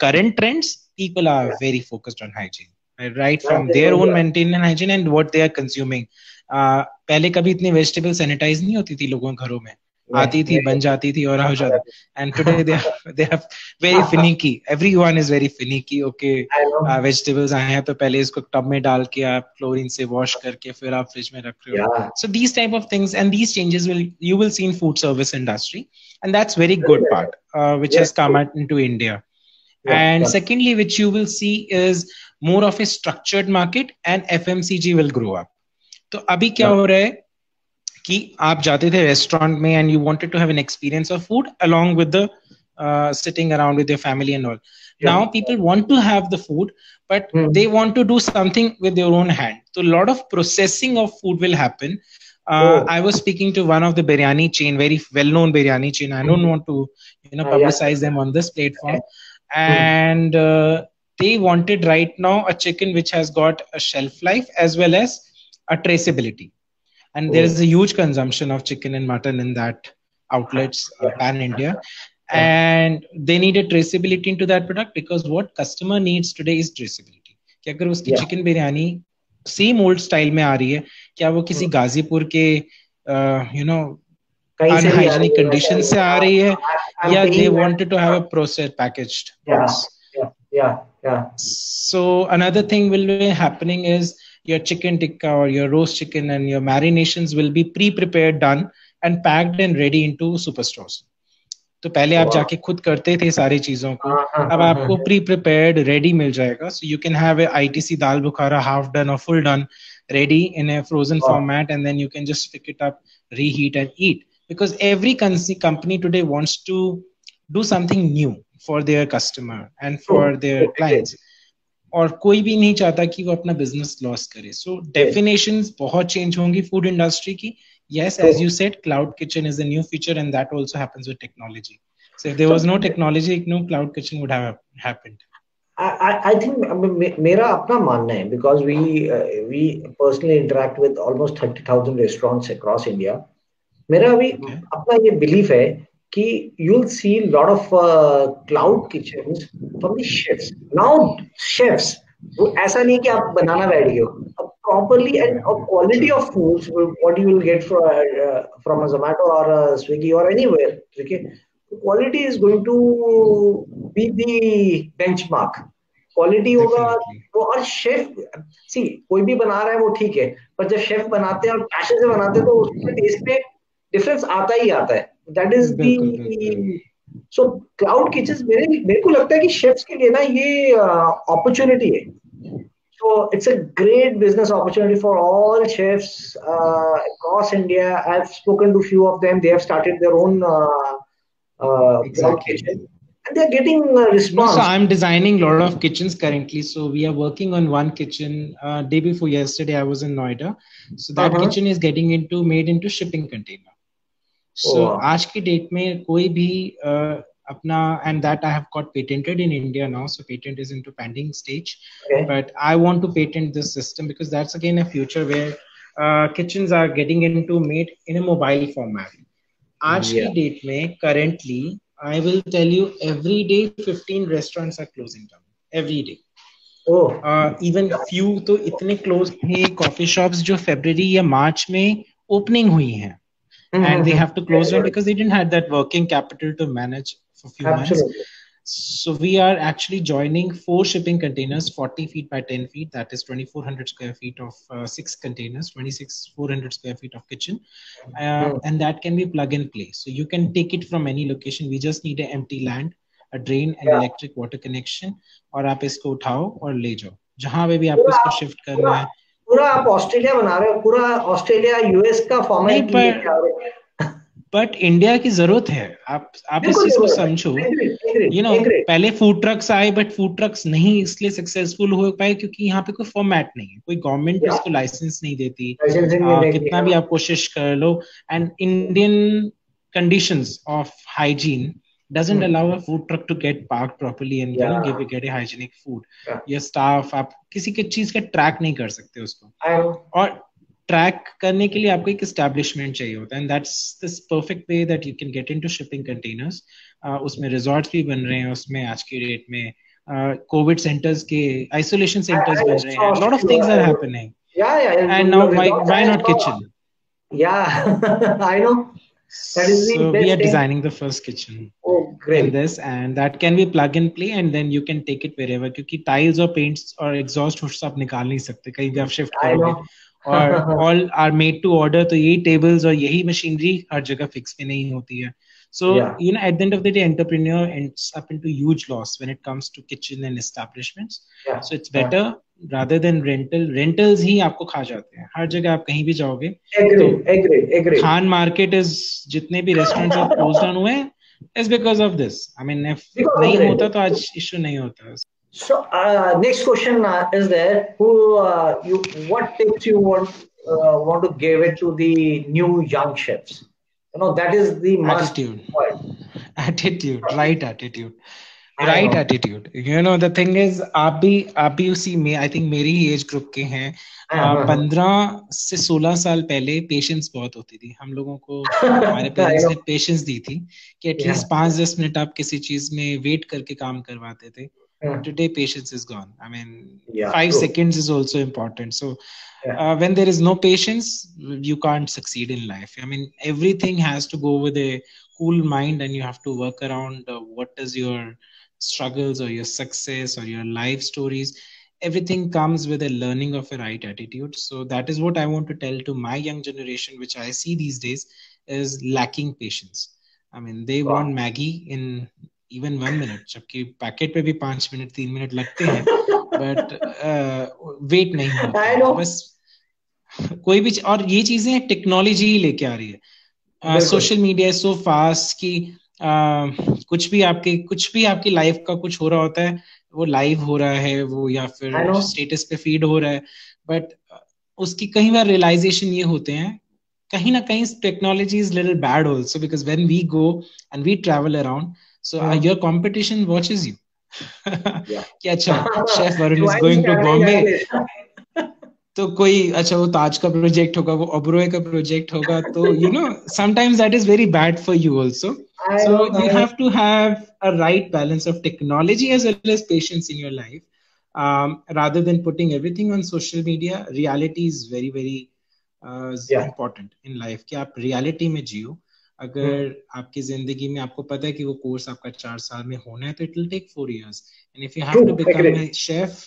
Speaker 3: current trends, people are
Speaker 1: या
Speaker 3: very focused on hygiene, right from
Speaker 1: that's
Speaker 3: their own
Speaker 1: या
Speaker 3: maintenance hygiene and what they are consuming. पहले कभी इतनी vegetable sanitise नहीं होती थी लोगों के घरों में. आती थी, बन जाती थी और हो जाता. And today they are very finicky. Everyone is very finicky. Okay,
Speaker 1: I know
Speaker 3: vegetables आए हैं तो पहले इसको टब में डाल के आप क्लोरीन से वॉश करके फिर आप फ्रिज में रख रहे हो.
Speaker 1: या
Speaker 3: So these type of things and these changes you will see in food service industry, and that's very good part which has
Speaker 1: yes
Speaker 3: come out into India.
Speaker 1: या
Speaker 3: And
Speaker 1: या
Speaker 3: secondly, which you will see is more of a structured market and FMCG will grow up. तो अभी क्या
Speaker 1: या
Speaker 3: हो रहा है कि आप जाते थे रेस्टोरेंट में and you wanted to have an experience of food along with the sitting around with your family and all.
Speaker 1: या
Speaker 3: Now people want to have the food, but they want to do something with their own hand. So a lot of processing of food will happen.
Speaker 1: Oh
Speaker 3: I was speaking to one of the biryani chain, very well-known biryani chain. I don't want to,
Speaker 1: या
Speaker 3: publicize them on this
Speaker 1: okay
Speaker 3: platform. And they wanted right now a chicken which has got a shelf life as well as a traceability. And there
Speaker 1: oh
Speaker 3: is a huge consumption of chicken and mutton in that outlets
Speaker 1: या
Speaker 3: pan India,
Speaker 1: या
Speaker 3: and they need a traceability into that product, because what customer needs today is traceability. कि अगर उसकी
Speaker 1: या
Speaker 3: chicken biryani same old style में आ रही है, क्या वो किसी गाजीपुर के
Speaker 1: कहीं से भी आ रही
Speaker 3: अनहाइजीनिक
Speaker 1: है वैसे
Speaker 3: कंडीशन से आ रही है,
Speaker 1: आई एम
Speaker 3: या they
Speaker 1: paying
Speaker 3: wanted to have a processed packaged
Speaker 1: या
Speaker 3: products.
Speaker 1: या या
Speaker 3: So another thing will be happening is your chicken tikka or your roast chicken and your marinations will be pre-prepared, done and packed and ready into superstores. तो पहले आप
Speaker 1: वाह
Speaker 3: जाके खुद करते थे सारी चीजों को,
Speaker 1: हाँ हाँ
Speaker 3: अब
Speaker 1: हाँ हाँ
Speaker 3: आपको प्री प्रिपेयर्ड रेडी मिल जाएगा. So you can have ITC dal Bukhara half done or full done ready in a frozen
Speaker 1: वाह
Speaker 3: format, and then you can just pick it up, reheat and eat, because every company today wants to do something new for their customer and
Speaker 1: true
Speaker 3: for their
Speaker 1: true
Speaker 3: clients. और कोई भी नहीं चाहता कि वो अपना business loss करे. सो definitions बहुत चेंज होंगी फूड इंडस्ट्री की. Yes,
Speaker 1: true
Speaker 3: as you said, cloud kitchen is a new feature, and that also happens with technology. So if there
Speaker 1: So
Speaker 3: was no technology, no cloud kitchen would have happened.
Speaker 1: I think मेरा अपना मानना है because we personally interact with almost 30,000 restaurants across India. मेरा अभी
Speaker 3: Okay.
Speaker 1: अपना ये belief है कि you'll see a lot of cloud kitchens from the chefs. Now chefs वो ऐसा नहीं कि आप बनाना बैठ गए हो properly and a quality
Speaker 3: True.
Speaker 1: of foods what you will get from a Zomato or a Swiggy or anywhere. Okay, quality is going to be the benchmark. Quality होगा
Speaker 3: Definitely.
Speaker 1: तो और शेफ सी कोई भी बना रहा है वो ठीक है पर जब शेफ बनाते हैं और पैशन से बनाते हैं तो उसके टेस्ट में डिफरेंस आता ही आता है दैट इज
Speaker 3: बिल्कुल बिल्कुल.
Speaker 1: दी सो क्लाउड किचन मेरे को लगता है कि शेफ्स के लिए ना ये अपॉर्चुनिटी है so it's a great business opportunity for all chefs across India. I've spoken to few of them. They have started their own cloud
Speaker 3: Exactly.
Speaker 1: kitchen and they're getting
Speaker 3: No, so
Speaker 1: response.
Speaker 3: I'm designing a lot of kitchens currently. So we are working on one kitchen. Day before yesterday, I was in Noida. So that kitchen is getting made into shipping container. So
Speaker 1: Oh, wow.
Speaker 3: आज की date में कोई भी अपना, and that I have got patented in India now. So patent is into pending stage.
Speaker 1: Okay.
Speaker 3: But I want to patent this system because that's again a future where kitchens are getting into made in a mobile format. आज की
Speaker 1: Yeah.
Speaker 3: Date में currently I will tell you every day 15 restaurants are closing down every day. Even few तो इतने close थे coffee shops जो फरवरी या मार्च में opening हुई हैं, and they have to close down because they didn't have that working capital to manage for a few months.
Speaker 1: Absolutely.
Speaker 3: So we are actually joining 4 shipping containers, 40 feet by 10 feet. That is 2,400 square feet of 6 containers, 400 square feet of kitchen. And that can be plug and play. So you can take it from any location. We just need an empty land, a drain and electric water connection. और आप इसको उठाओ और ले जाओ जहां पे भी आपको इसको शिफ्ट करना है.
Speaker 1: पूरा आप ऑस्ट्रेलिया बना रहे हो, पूरा ऑस्ट्रेलिया यूएस का फॉर्मेट.
Speaker 3: बट इंडिया की जरूरत है. आप इस चीज को समझो. यू नो पहले फूड ट्रक्स आए, बट फूड ट्रक्स नहीं इसलिए सक्सेसफुल हो पाए क्योंकि यहाँ पे कोई फॉर्मेट नहीं है, कोई गवर्नमेंट इसको लाइसेंस नहीं देती. कितना भी आप कोशिश कर लो, and Indian conditions of hygiene doesn't allow a food truck to get parked properly and get a hygienic food. Your staff, आप किसी के चीज का ट्रैक नहीं कर सकते उसको. और ट्रैक करने के लिए आपको एक एस्टैब्लिशमेंट चाहिए होता है, and that's this perfect way that you can get into shipping containers. उसमें रिजॉर्ट्स भी बन रहे हैं, उसमें आज की डेट में कोविड सेंटर्स के आइसोलेशन सेंटर्स बन रहे हैं. Lot of things are happening. And now why not kitchen? I know. So we are designing the first kitchen in this, and that can be plug and play, and then you can take it wherever. क्योंकि tiles और paints और exhaust सब निकाल नहीं सकते, कहीं भी आप shift करोगे. और all are made to order, तो यही tables और यही machinery हर जगह fix में नहीं होती है. So you know, at the end of the day, entrepreneur ends up into huge loss when it comes to kitchen and establishments. So it's better rather than rentals ही आपको खा जाते हैं हर जगह. आप कहीं भी जाओगे तो खान मार्केट इज जितने भी रेस्टोरेंट्स ऑफ क्लोज डाउन हुए is because of this. I mean, if नहीं होता तो आज इशू नहीं होता.
Speaker 1: So next question is there, what tips you want to give it to the new young chefs? You know, that is the
Speaker 3: attitude, right attitude. Right attitude. You know, the thing is, आप भी उसी में, I think मेरी ही age group के हैं. 15 से 16 साल पहले पेशेंस बहुत होती थी हम लोगों को. हमारे पेरेंट्स ने पेशेंस दी थी कि एटलीस्ट 5-10 मिनट आप किसी चीज में वेट करके काम करवाते थे. Today patience is gone. I mean, 5 seconds is also important. So when there is no patience, you can't succeed in life. I mean, everything has to go with a cool mind, and you have to work around what is your struggles or your success or your life stories. Everything comes with a learning of a right attitude. So that is what I want to tell to my young generation, which I see these days is lacking patience. I mean, they want Maggie in even 1 minute, जबकि packet पे भी 5 minute 3 minute लगते हैं, but wait नहीं होता. बस कोई भी, और ये चीजें टेक्नोलॉजी ही लेके आ रही है. Social media is so fast कि कुछ भी आपकी लाइफ का कुछ हो रहा होता है, वो लाइव हो रहा है वो, या फिर स्टेटस पे फीड हो रहा है, बट उसकी कई बार रियलाइजेशन ये होते हैं कहीं ना कहीं technology is little bad also, because when we go and we travel around, so your competition watches you कि अच्छा chef Varun is going to Bombay, तो कोई अच्छा वो ताज का प्रोजेक्ट होगा, वो ओबरॉय का प्रोजेक्ट होगा, तो you know sometimes that is very bad for you also. So you have to have a right balance of technology as well as patience in your life, rather than putting everything on social media. Reality is very very important in life कि आप reality में जियो. अगर आपकी जिंदगी में आपको पता है कि वो कोर्स आपका 4 साल में होना है, तो it will take 4 years. And if you have to become a chef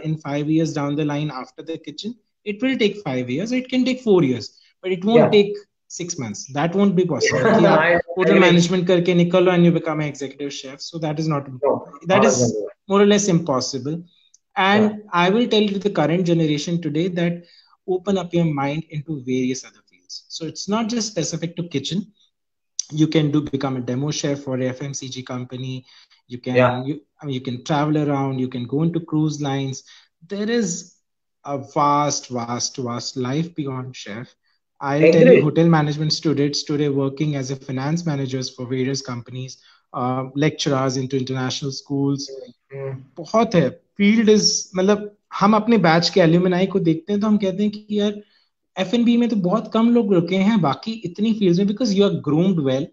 Speaker 3: in 5 years down the line after the kitchen, it will take 5 years. It can take 4 years, but it won't take 6 months. That won't be possible. कि आप hotel management करके निकलो and you become an executive chef. So that is not, that is more or less impossible. And I will tell you the current generation today that open up your mind into various other fields. So it's not just specific to kitchen. You can become a demo chef for a FMCG company. You can you can travel around. You can go into cruise lines. There is a vast life beyond chef. I tell you, hotel management students today working as a finance managers for various companies, lecturers into international schools. बहुत है. Field is, मतलब हम अपने batch के alumni को देखते हैं तो हम कहते हैं कि यार F&B में तो बहुत कम लोग रुके हैं, बाकी इतनी फील्ड्स में, because you are groomed well,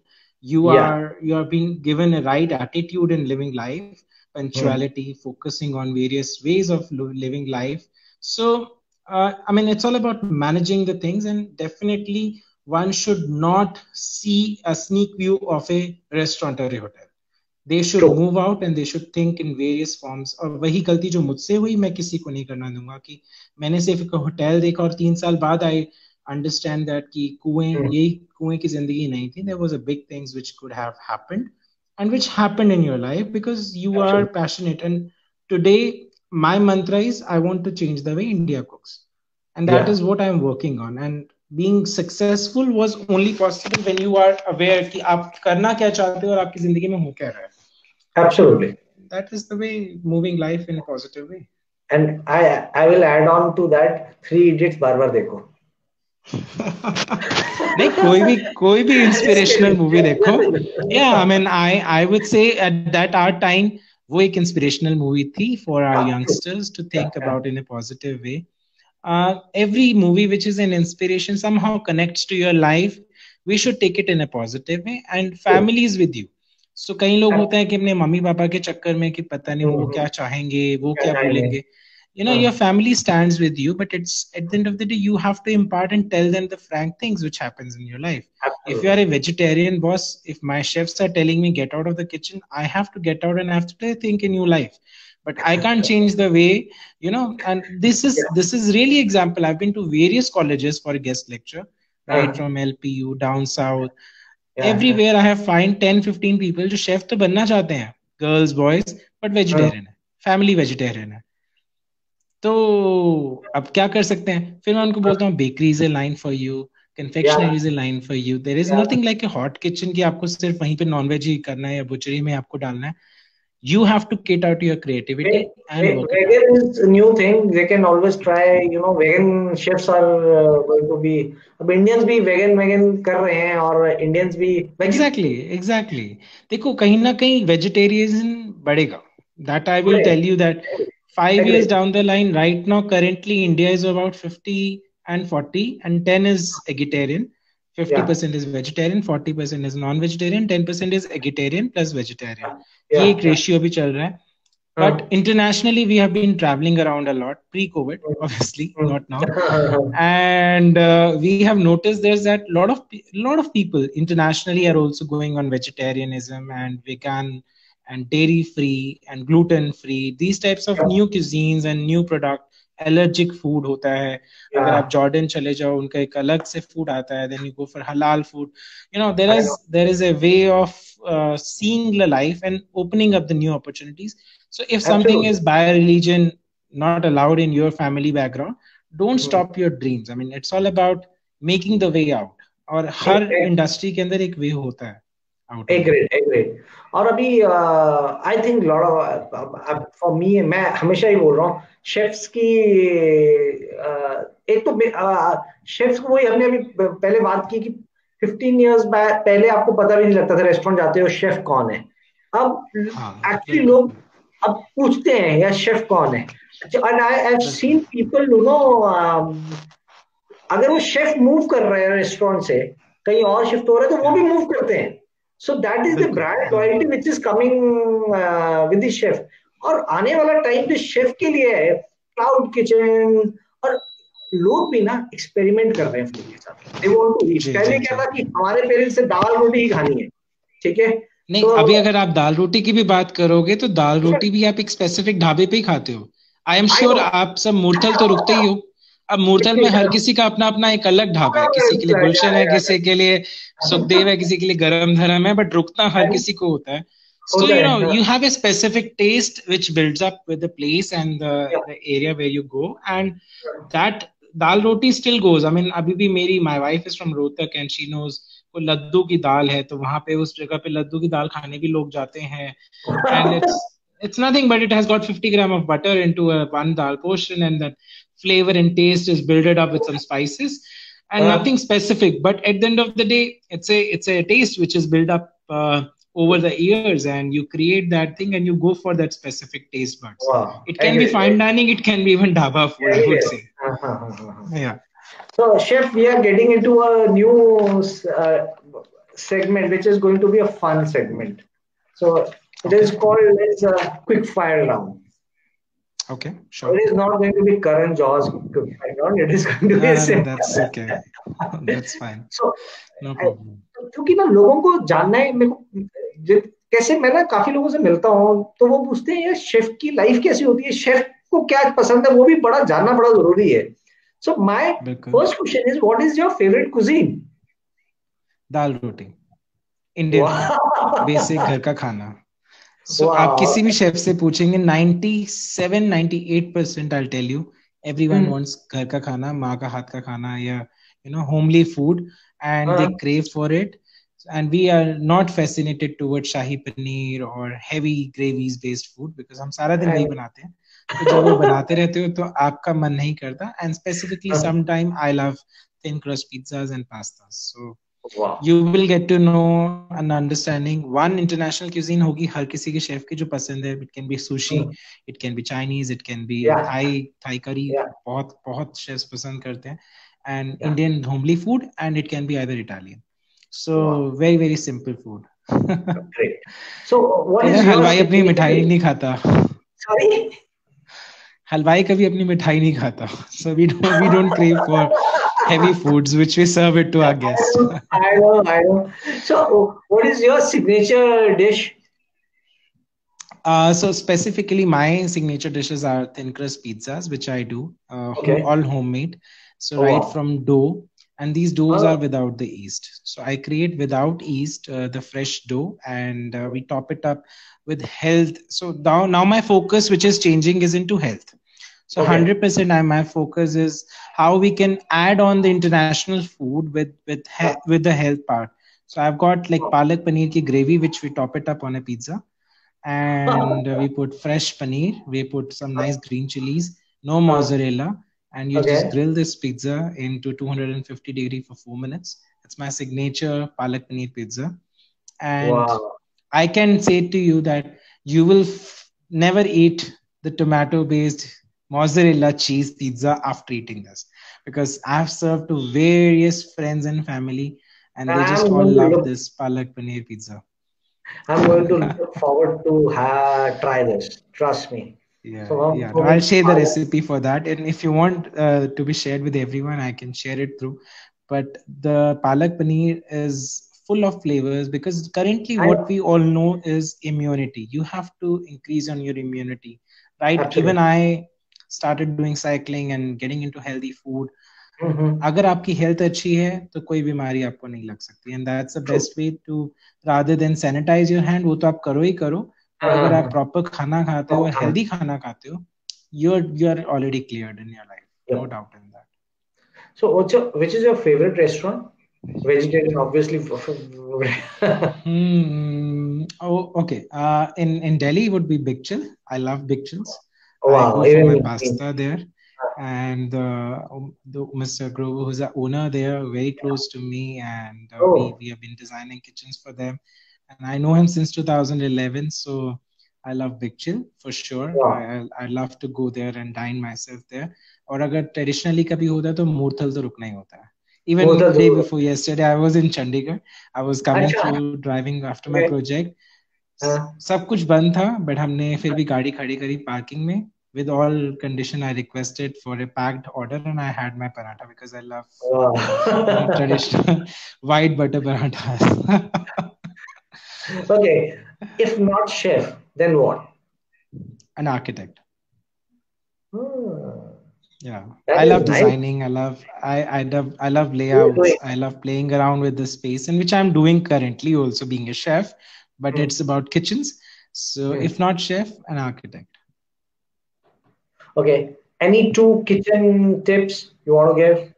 Speaker 3: you are being given a right attitude in living life. punctuality, focusing on various ways of living life. So, I mean, it's all about managing the things, and definitely one should not see a sneak view of a restaurant or a hotel. They should
Speaker 1: True.
Speaker 3: move out and they should think in various forms. और वही गलती जो मुझसे हुई मैं किसी को नहीं करना दूंगा कि मैंने सिर्फ एक होटल देखा और 3 साल बाद आई understand that कि कुएं की जिंदगी नहीं थी. There was a big things which could have happened and which happened in your life because you are passionate. And today my mantra is I want to change the way India cooks, and that is what I'm working on. And being successful was only possible when you are aware कि आप करना क्या चाहते हो और आपकी जिंदगी में हो क्या रहा है.
Speaker 1: Absolutely.
Speaker 3: That is the way moving life in a positive way.
Speaker 1: And I will add on to that 3 Idiots बार-बार देखो.
Speaker 3: नहीं कोई भी इंस्पिरेशनल मूवी देखो. Yeah, I mean I would say at that our time वो एक inspirational movie थी for our youngsters to think about in a positive way. Every movie which is an inspiration somehow connects to your life. We should take it in a positive way, and family is with you. So कई लोग होते हैं कि अपने mummy papa के चक्कर में कि पता नहीं वो क्या चाहेंगे, वो क्या बोलेंगे. You know, your family stands with you, but it's at the end of the day you have to impart and tell them the frank things which happens in your life. Absolutely. If you are a vegetarian boss, if my chefs are telling me get out of the kitchen, I have to get out and I have to think a new life. But I can't change the way, you know, and this is really example. I've been to various colleges for a guest lecture, right from LPU down south. Everywhere I have find 10-15 people जो chef तो बनना चाहते हैं, girls, boys, but vegetarian है, family vegetarian है. तो अब क्या कर सकते हैं. फिर मैं उनको बोलता हूँ bakery is a line for you, confectionery is a line for you. There is nothing like a hot kitchen कि आपको सिर्फ वहीं पे नॉनवेज ही करना है या बुचरी में आपको डालना है. You have to cater to your creativity and work.
Speaker 1: Vegan is a new thing. They can always try. You know, vegan chefs are going to be. अब Indians भी vegan कर रहे हैं और Indians भी.
Speaker 3: Exactly. देखो कहीं ना कहीं vegetarianism बढ़ेगा. That I will tell you that 5 years down the line, right now, currently India is about 50 and 40, and 10 is vegetarian. 50% is vegetarian, 40% is non-vegetarian, 10% is vegetarian plus vegetarian. ये एक ratio भी चल रहा है. But internationally, we have been traveling around a lot pre-COVID, obviously, not now. And we have noticed there's that lot of people internationally are also going on vegetarianism and vegan and dairy free and gluten free. These types of new cuisines and new product. Allergic food होता है. अगर आप Jordan चले जाओ उनका एक अलग से food आता है. Then you go for halal food. You know there is a way of seeing the life and opening up the new opportunities. So if something is by religion not allowed in your family background, don't stop your dreams. I mean, it's all about making the way out. और हर industry के अंदर एक वे होता है.
Speaker 1: Agreed. और अभी I think lot of for me, मैं हमेशा ही बोल रहा हूँ शेफ्स की एक तो शेफ्स को वही हमने अभी पहले बात की कि 15 years पहले आपको पता भी नहीं लगता था रेस्टोरेंट जाते हो शेफ कौन है. अब एक्चुअली लोग अब पूछते हैं यार शेफ कौन है. And I have seen people, you know, अगर वो शेफ मूव कर रहे हैं रेस्टोरेंट से कहीं और शिफ्ट हो रहा है तो वो भी मूव करते हैं. So that is the brand loyalty which is coming with the chef. और आने वाला टाइम जो शेफ के लिए है क्लाउड किचन, और लोग भी ना एक्सपेरिमेंट कर रहे हैं फूड के साथ. They want to eat. पहले क्या था कि हमारे पेरेंट्स से दाल रोटी ही खानी है, ठीक है.
Speaker 3: नहीं तो, अभी अगर आप दाल रोटी की भी बात करोगे तो दाल रोटी भी आप एक स्पेसिफिक ढाबे पे ही खाते हो. आई एम श्योर आप सब मूर्थल तो रुकते ही हो. अब मूर्थल में हर किसी का अपना अपना एक अलग ढाबा है. किसी के लिए गुलशन है, किसी के लिए सुखदेव है, किसी के लिए गरम धरम है, बट रुकना हर किसी को होता है. So you know you have a specific taste which builds up with the place and the area where you go, and that dal roti still goes. I mean अभी भी my wife is from Rohtak and she knows वो लड्डू की दाल है तो वहाँ पे उस जगह पे लड्डू की दाल खाने भी लोग जाते हैं. And it's nothing but it has got 50 grams of butter into one dal portion, and that flavor and taste is built up with some spices and nothing specific. But at the end of the day, it's a taste which is built up over the years, and you create that thing and you go for that specific taste buds. Wow. It can be fine dining, it can be even dhaba food, I would say. Yeah.
Speaker 1: So, Chef, we are getting into a new segment, which is going to be a fun segment. So, It is called as a quick fire round.
Speaker 3: Okay, sure.
Speaker 1: It is not going to be Karan Johar's quick fire round. It is going to be
Speaker 3: No, that's okay. That's fine.
Speaker 1: So,
Speaker 3: No problem.
Speaker 1: क्योंकि ना लोगों को जानना है मेरे को कैसे मैं ना काफी लोगों से मिलता हूँ तो वो पूछते हैं यार शेफ की लाइफ कैसी होती है, शेफ को क्या पसंद है, वो भी बड़ा जानना बड़ा जरूरी है. So my first question is, what is your favorite cuisine?
Speaker 3: Dal roti, Indian basic घर का खाना. So आप किसी भी शेफ से पूछेंगे 97-98% I'll tell you everyone wants घर का खाना, माँ का हाथ का खाना या homely food, and they crave for it. And we are not fascinated towards shahi paneer or heavy gravies based food because हम सारा दिन वही बनाते हैं. तो जब वो बनाते रहते हो तो आपका मन नहीं करता. And specifically sometime I love thin crust pizzas and pastas. So you will get to know an understanding. One international cuisine होगी हर किसी के शेफ की जो पसंद है. It can be sushi, it can be Chinese, it can be Thai curry. बहुत chefs पसंद करते हैं. And Indian homely food, and it can be either Italian. So very, very simple food.
Speaker 1: Great. So what is your
Speaker 3: हलवाई अपनी मिठाई नहीं खाता.
Speaker 1: Sorry?
Speaker 3: हलवाई कभी अपनी मिठाई नहीं खाता. So we don't crave for heavy foods which we serve it to our guests.
Speaker 1: I know. So what is your signature dish?
Speaker 3: So specifically my signature dishes are thin crust pizzas, which I do all homemade. So right from dough. And these doughs are without the yeast. So I create without yeast the fresh dough, and we top it up with health. So now my focus, which is changing, is into health. So 100% my focus is how we can add on the international food with the health part. So I've got like palak paneer ki gravy, which we top it up on a pizza, and we put fresh paneer. We put some nice green chilies, no mozzarella. And you just grill this pizza into 250 degrees for 4 minutes. It's my signature palak paneer pizza. And I can say to you that you will never eat the tomato-based mozzarella cheese pizza after eating this. Because I've served to various friends and family, and they just all love this palak paneer pizza.
Speaker 1: I'm going to look forward to try this. Trust me.
Speaker 3: I'll share the recipe for that, and if you want to be shared with everyone, I can share it through. But the palak paneer is full of flavors because currently what we all know is immunity. You have to increase on your immunity, right? Absolutely. Even I started doing cycling and getting into healthy food. अगर आपकी health अच्छी है तो कोई बीमारी आपको नहीं लग सकती, and that's the best way to, rather than sanitize your hand, वो तो आप करो ही करो. अगर आप प्रॉपर खाना खाते हो, हेल्दी खाना खाते हो, you're already cleared in your life. No doubt in that.
Speaker 1: So which is your favorite restaurant? Vegetarian, obviously.
Speaker 3: Okay. In Delhi would be Big Chill. I love Big Chills. I go for my pasta there. And the Mr. Grover, who's the owner there, very close to me, and we have been designing kitchens for them. And I know him since 2011, so I love Big Chill for sure. I love to go there and dine myself there. और अगर traditionally कभी होता है तो मूर्थल तो रुकना ही होता है. Even the day before yesterday, I was in Chandigarh. I was coming through driving after my project. सब कुछ बंद था, but हमने फिर भी गाड़ी खड़ी करी parking में. With all condition, I requested for a packed order, and I had my paratha because I love traditional white butter parathas.
Speaker 1: Okay, if not chef, then what?
Speaker 3: An architect. Yeah, I love designing. I love layouts. I love playing around with the space, in which I'm doing currently, also being a chef. But it's about kitchens. So if not chef, an architect.
Speaker 1: Okay. Any 2 kitchen tips you want to give?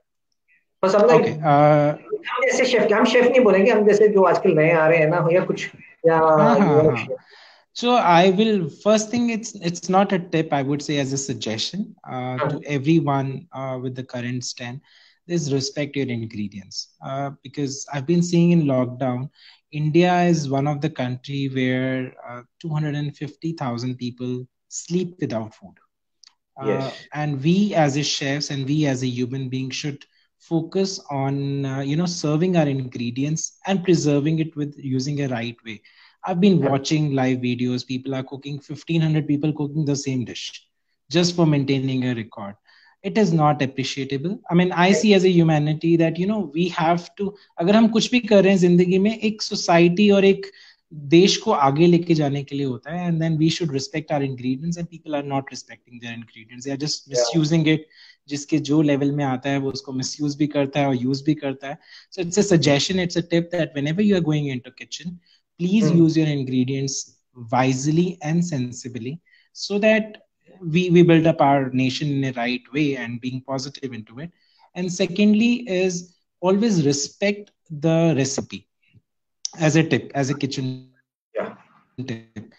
Speaker 1: For some like हम जैसे chef, हम chef नहीं बोलेंगे, हम जैसे जो आजकल नए आ रहे हैं ना, या कुछ या
Speaker 3: So I will, first thing, it's not a tip, I would say as a suggestion to everyone with the current stand, is respect your ingredients. Because I've been seeing in lockdown, India is one of the country where 250,000 people sleep without food. And we as a chefs and we as a human being should focus on serving our ingredients and preserving it with using a right way. I've been watching live videos. People are cooking 1,500 people cooking the same dish just for maintaining a record. It is not appreciable. I mean, I see as a humanity that we have to. अगर हम कुछ भी कर रहे हैं जिंदगी में, एक society और एक देश को आगे लेके जाने के लिए होता है, and then we should respect our ingredients, and people are not respecting their ingredients. They are just misusing it. जिसके जो लेवल में आता है वो उसको misuse भी करता है और use भी करता है. So it's a suggestion, it's a tip that whenever you are going into kitchen, please use your ingredients wisely and sensibly, so that we build up our nation in a right way and being positive into it. And secondly is always respect the recipe as a tip, as a kitchen tip.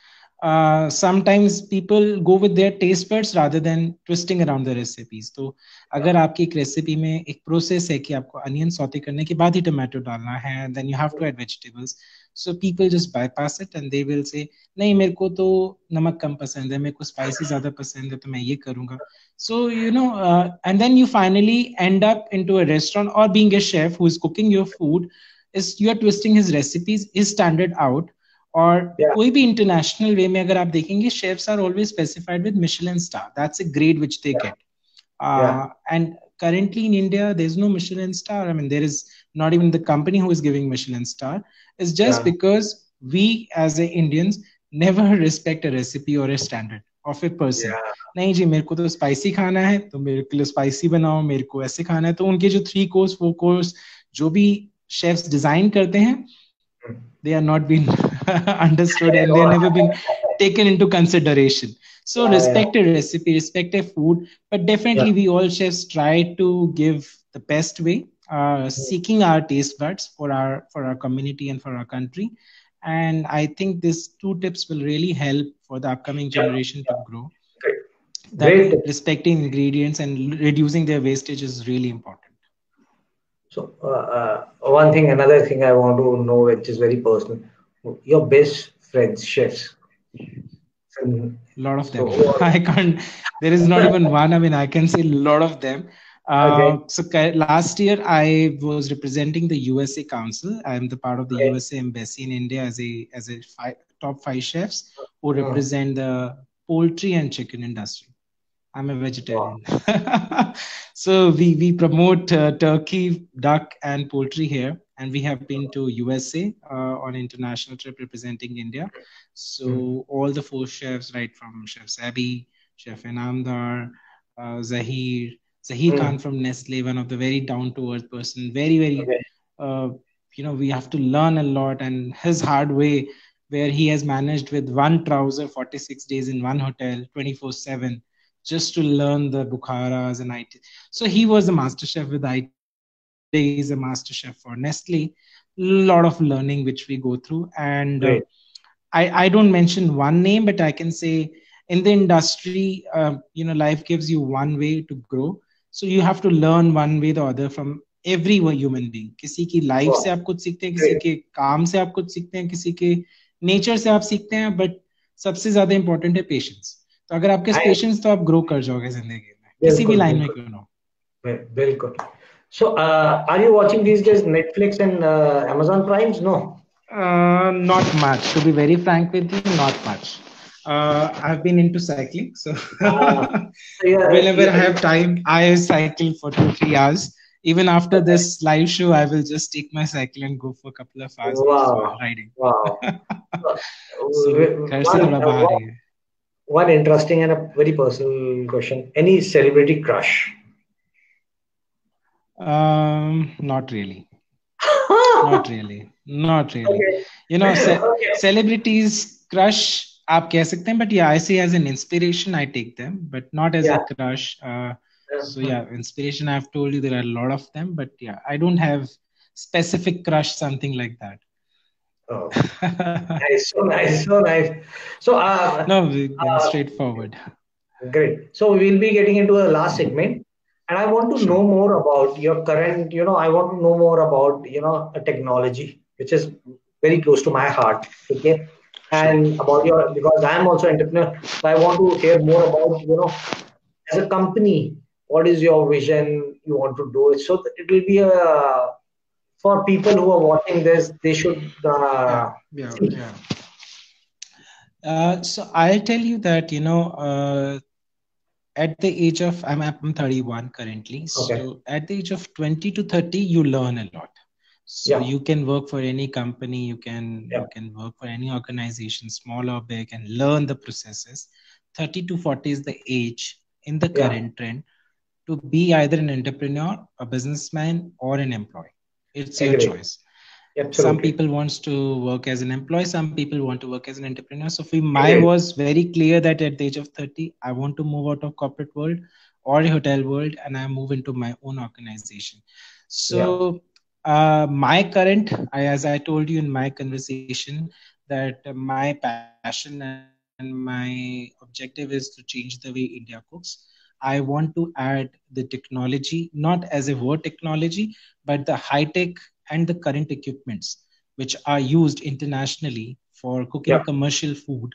Speaker 3: Sometimes people go with their taste buds rather than twisting around the recipes. तो अगर आपकी एक recipe में एक process है कि आपको onion saute करने के बाद ही टमाटो डालना है, then you have to add vegetables, so people just bypass it and they will say नहीं मेरे को तो नमक कम पसंद है, मेरे को स्पाइसी ज्यादा पसंद है, तो मैं ये करूंगा. So and then you finally end up into a restaurant or being a chef who is cooking your food, is you are twisting his recipes, his standard out. और कोई भी इंटरनेशनल वे में अगर आप देखेंगे, chefs are always specified with Michelin star. That's a grade which they get. And currently in India there is no Michelin star. I mean, there is not even the company who is giving Michelin star. It's just because we as a Indians never respect a recipe or a standard of a person. नहीं जी, मेरे को तो spicy खाना है तो मेरे के लिए स्पाइसी बनाओ, मेरे को ऐसे खाना है. तो उनके जो 3 course 4 course जो भी शेफ्स डिजाइन करते हैं, they are not been understood and they have never been taken into consideration. So respect a recipe, respect a food, but definitely we all chefs try to give the best way, seeking our taste buds for our community and for our country. And I think these 2 tips will really help for the upcoming generation to grow. That respecting ingredients and reducing their wastage is really important.
Speaker 1: So another thing I want to know, which is very personal, your best friends, chefs.
Speaker 3: A lot of them. I can't. There is not even one. I mean, I can say a lot of them. So last year I was representing the USA Council. I am the part of the USA Embassy in India as a top 5 chefs who represent the poultry and chicken industry. I'm a vegetarian. So we promote turkey, duck and poultry here, and we have been to USA on international trip representing India. So all the 4 chefs, right from Chef Sabi, Chef Inamdar, Zahir Khan from Nestle, one of the very down to earth person, very we have to learn a lot, and his hard way where he has managed with one trouser 46 days in one hotel 24/7 just to learn the Bukharas and IT. So he was a master chef with IT. He is a master chef for Nestle. Lot of learning which we go through. And I don't mention one name, but I can say in the industry, life gives you one way to grow. So you have to learn one way or the other from every human being. किसी की life से आप कुछ सीखते हैं, किसी के काम से आप कुछ सीखते हैं, किसी के नेचर से आप सीखते हैं, बट सबसे ज्यादा इंपॉर्टेंट है पेशेंस. तो अगर आपके पेशेंस, तो आप ग्रो कर जाओगे जिंदगी में, किसी भी लाइन में क्यों ना हो.
Speaker 1: बिल्कुल. So are you watching these days Netflix and Amazon Primes? No.
Speaker 3: Not much, to be very frank with you, not much. I've been into cycling, so whenever I have time, I cycle for 2-3 hours. Even after this live show, I will just take my cycle and go for a couple of hours riding.
Speaker 1: So, one interesting and a very personal question. Any celebrity crush?
Speaker 3: Not really. Not really. Celebrities crush आप कह सकते हैं, but yeah, I see as an inspiration, I take them, but not as a crush. So inspiration, I've told you there are a lot of them, but yeah, I don't have specific crush, something like that.
Speaker 1: Oh, nice, so nice. So
Speaker 3: no, straightforward.
Speaker 1: Great. So we'll be getting into the last segment, and I want to know more about your current. I want to know more about a technology which is very close to my heart. Okay, and about because I am also an entrepreneur, so I want to hear more about as a company, what is your vision you want to do it. So it will be for people who are watching this, they should
Speaker 3: So I'll tell you that, at the age of, I'm 31 currently.
Speaker 1: Okay.
Speaker 3: So at the age of 20 to 30, you learn a lot. So
Speaker 1: Yeah.
Speaker 3: you can work for any company, you
Speaker 1: Yeah.
Speaker 3: can work for any organization, small or big, and learn the processes. 30 to 40 is the age in the
Speaker 1: Yeah.
Speaker 3: current trend to be either an entrepreneur, a businessman, or an employee. It's your
Speaker 1: Agree.
Speaker 3: choice. Some
Speaker 1: Absolutely.
Speaker 3: people wants to work as an employee, some people want to work as an entrepreneur. So for my
Speaker 1: Agree.
Speaker 3: was very clear that at the age of 30 I want to move out of corporate world or a hotel world, and I move into my own organization.
Speaker 1: Yeah.
Speaker 3: So my current, as I told you in my conversation, that my passion and my objective is to change the way India cooks. I want to add the technology, not as a word technology, but the high tech and the current equipments which are used internationally for cooking
Speaker 1: Yeah.
Speaker 3: commercial food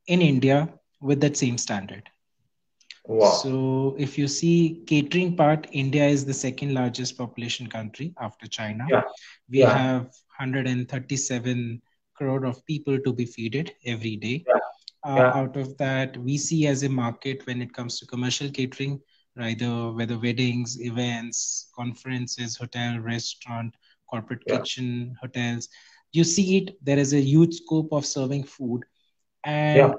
Speaker 3: in India with that same standard.
Speaker 1: Wow.
Speaker 3: So if you see catering part, India is the second largest population country after China.
Speaker 1: Yeah.
Speaker 3: We
Speaker 1: Yeah.
Speaker 3: have 137 crore of people to be feeded every day.
Speaker 1: Yeah. Yeah.
Speaker 3: Out of that, we see as a market when it comes to commercial catering, either whether weddings, events, conferences, hotel, restaurant, corporate
Speaker 1: Yeah.
Speaker 3: kitchen, hotels. You see it, there is a huge scope of serving food.
Speaker 1: Yeah.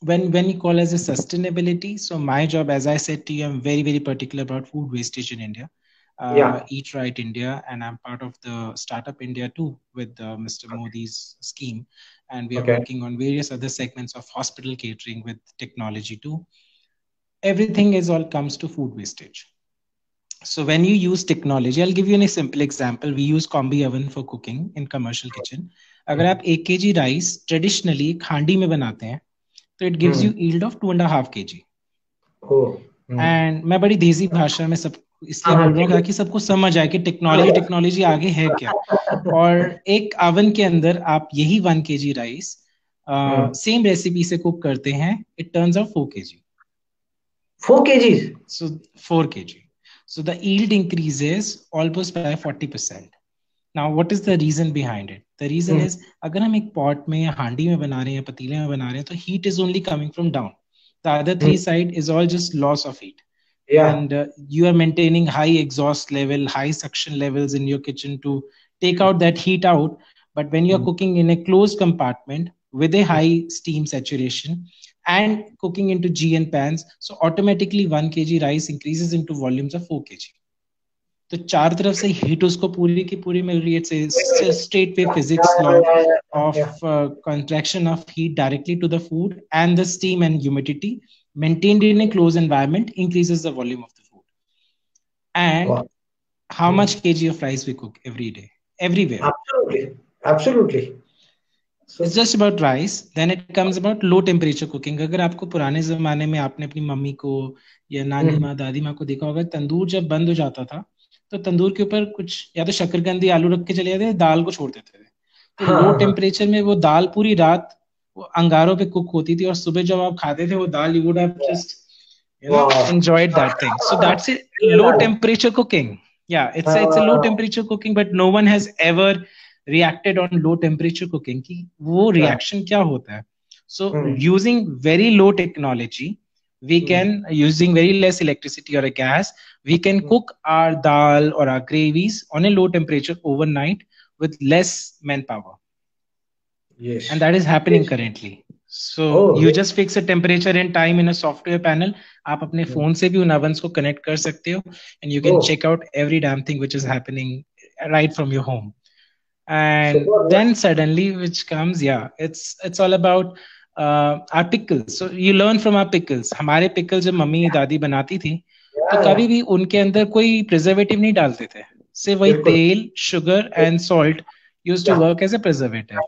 Speaker 3: And when you call as a sustainability, so my job, as I said to you, I'm very particular about food wastage in India.
Speaker 1: Yeah.
Speaker 3: Eat Right India, and I'm part of the Startup India too with Mr. Modi's scheme, and we are
Speaker 1: Okay.
Speaker 3: working on various other segments of hospital catering with technology too. Everything is all comes to food wastage. So when you use technology, I'll give you a simple example. We use combi oven for cooking in commercial kitchen. अगर आप 1 kg rice traditionally एक हांडी में बनाते हैं, तो it gives
Speaker 1: Hmm.
Speaker 3: You yield of 2.5 kg.
Speaker 1: Oh. Hmm.
Speaker 3: And मैं बड़ी देसी भाषा में सब इसलिए
Speaker 1: हाँ
Speaker 3: बोल रहा
Speaker 1: जी।
Speaker 3: हूँ ताकि सबको समझ आए कि टेक्नोलॉजी टेक्नोलॉजी आगे है क्या. और एक ओवन के अंदर आप यही 1 kg राइस सेम रेसिपी से कुक करते हैं, it turns out 4 kg.
Speaker 1: 4 kgs.
Speaker 3: So 4 kg. So the yield increases almost by 40%. Now, what is the reason behind it? The reason is, अगर हम एक pot में या हांडी में बना रहे हैं, पतीले में बना रहे हैं, तो heat is only coming from down. The other three side is all just loss of heat.
Speaker 1: Yeah.
Speaker 3: And you are maintaining high exhaust level, high suction levels in your kitchen to take out that heat out. But when you're cooking in a closed compartment with a high steam saturation and cooking into GN pans, so automatically 1 kg rice increases into volumes of 4 kg. तो चार तरफ से heat उसको पूरी की पूरी मिल रही है. It's straight way physics law of contraction of heat directly to the food, and the steam and humidity maintained in a closed environment increases the volume of the food. And
Speaker 1: Wow.
Speaker 3: how much kg of rice we cook every day, everywhere.
Speaker 1: Absolutely. Absolutely. So
Speaker 3: It's just about rice. Then it comes about low temperature cooking. अगर आपको पुराने जमाने में आपने अपनी mummy को या नानी माँ दादी माँ को देखा होगा, तंदूर जब बंद हो जाता था तो तंदूर के ऊपर कुछ या तो शकरकंदी आलू रख के चले जाते थे, दाल को छोड़ देते थे. तो लो टेम्परेचर में वो दाल पूरी रात वो अंगारों पे कुक होती थी, और सुबह जब आप खाते थे वो दाल, you would have just enjoyed that thing. So that's it. Low temperature cooking. Yeah, it's a low temperature cooking, but no one has ever reacted on low temperature cooking कि वो reaction क्या होता है. So using very low technology, we can, using very less electricity or a gas, we can cook our dal or our gravies on a low temperature overnight with less manpower.
Speaker 1: Yes.
Speaker 3: And that is happening currently. So you just fix a temperature and time in a software panel. आप अपने phone से भी उन ovens को connect कर सकते हो, and you can check out every damn thing which is happening right from your home. And then suddenly, which comes, it's all about our pickles. So you learn from our pickles. हमारे pickles जब mummy दादी बनाती थी, तो कभी भी उनके अंदर कोई preservative नहीं डालते थे. सिर्फ वही तेल, sugar and salt used to work as a preservative.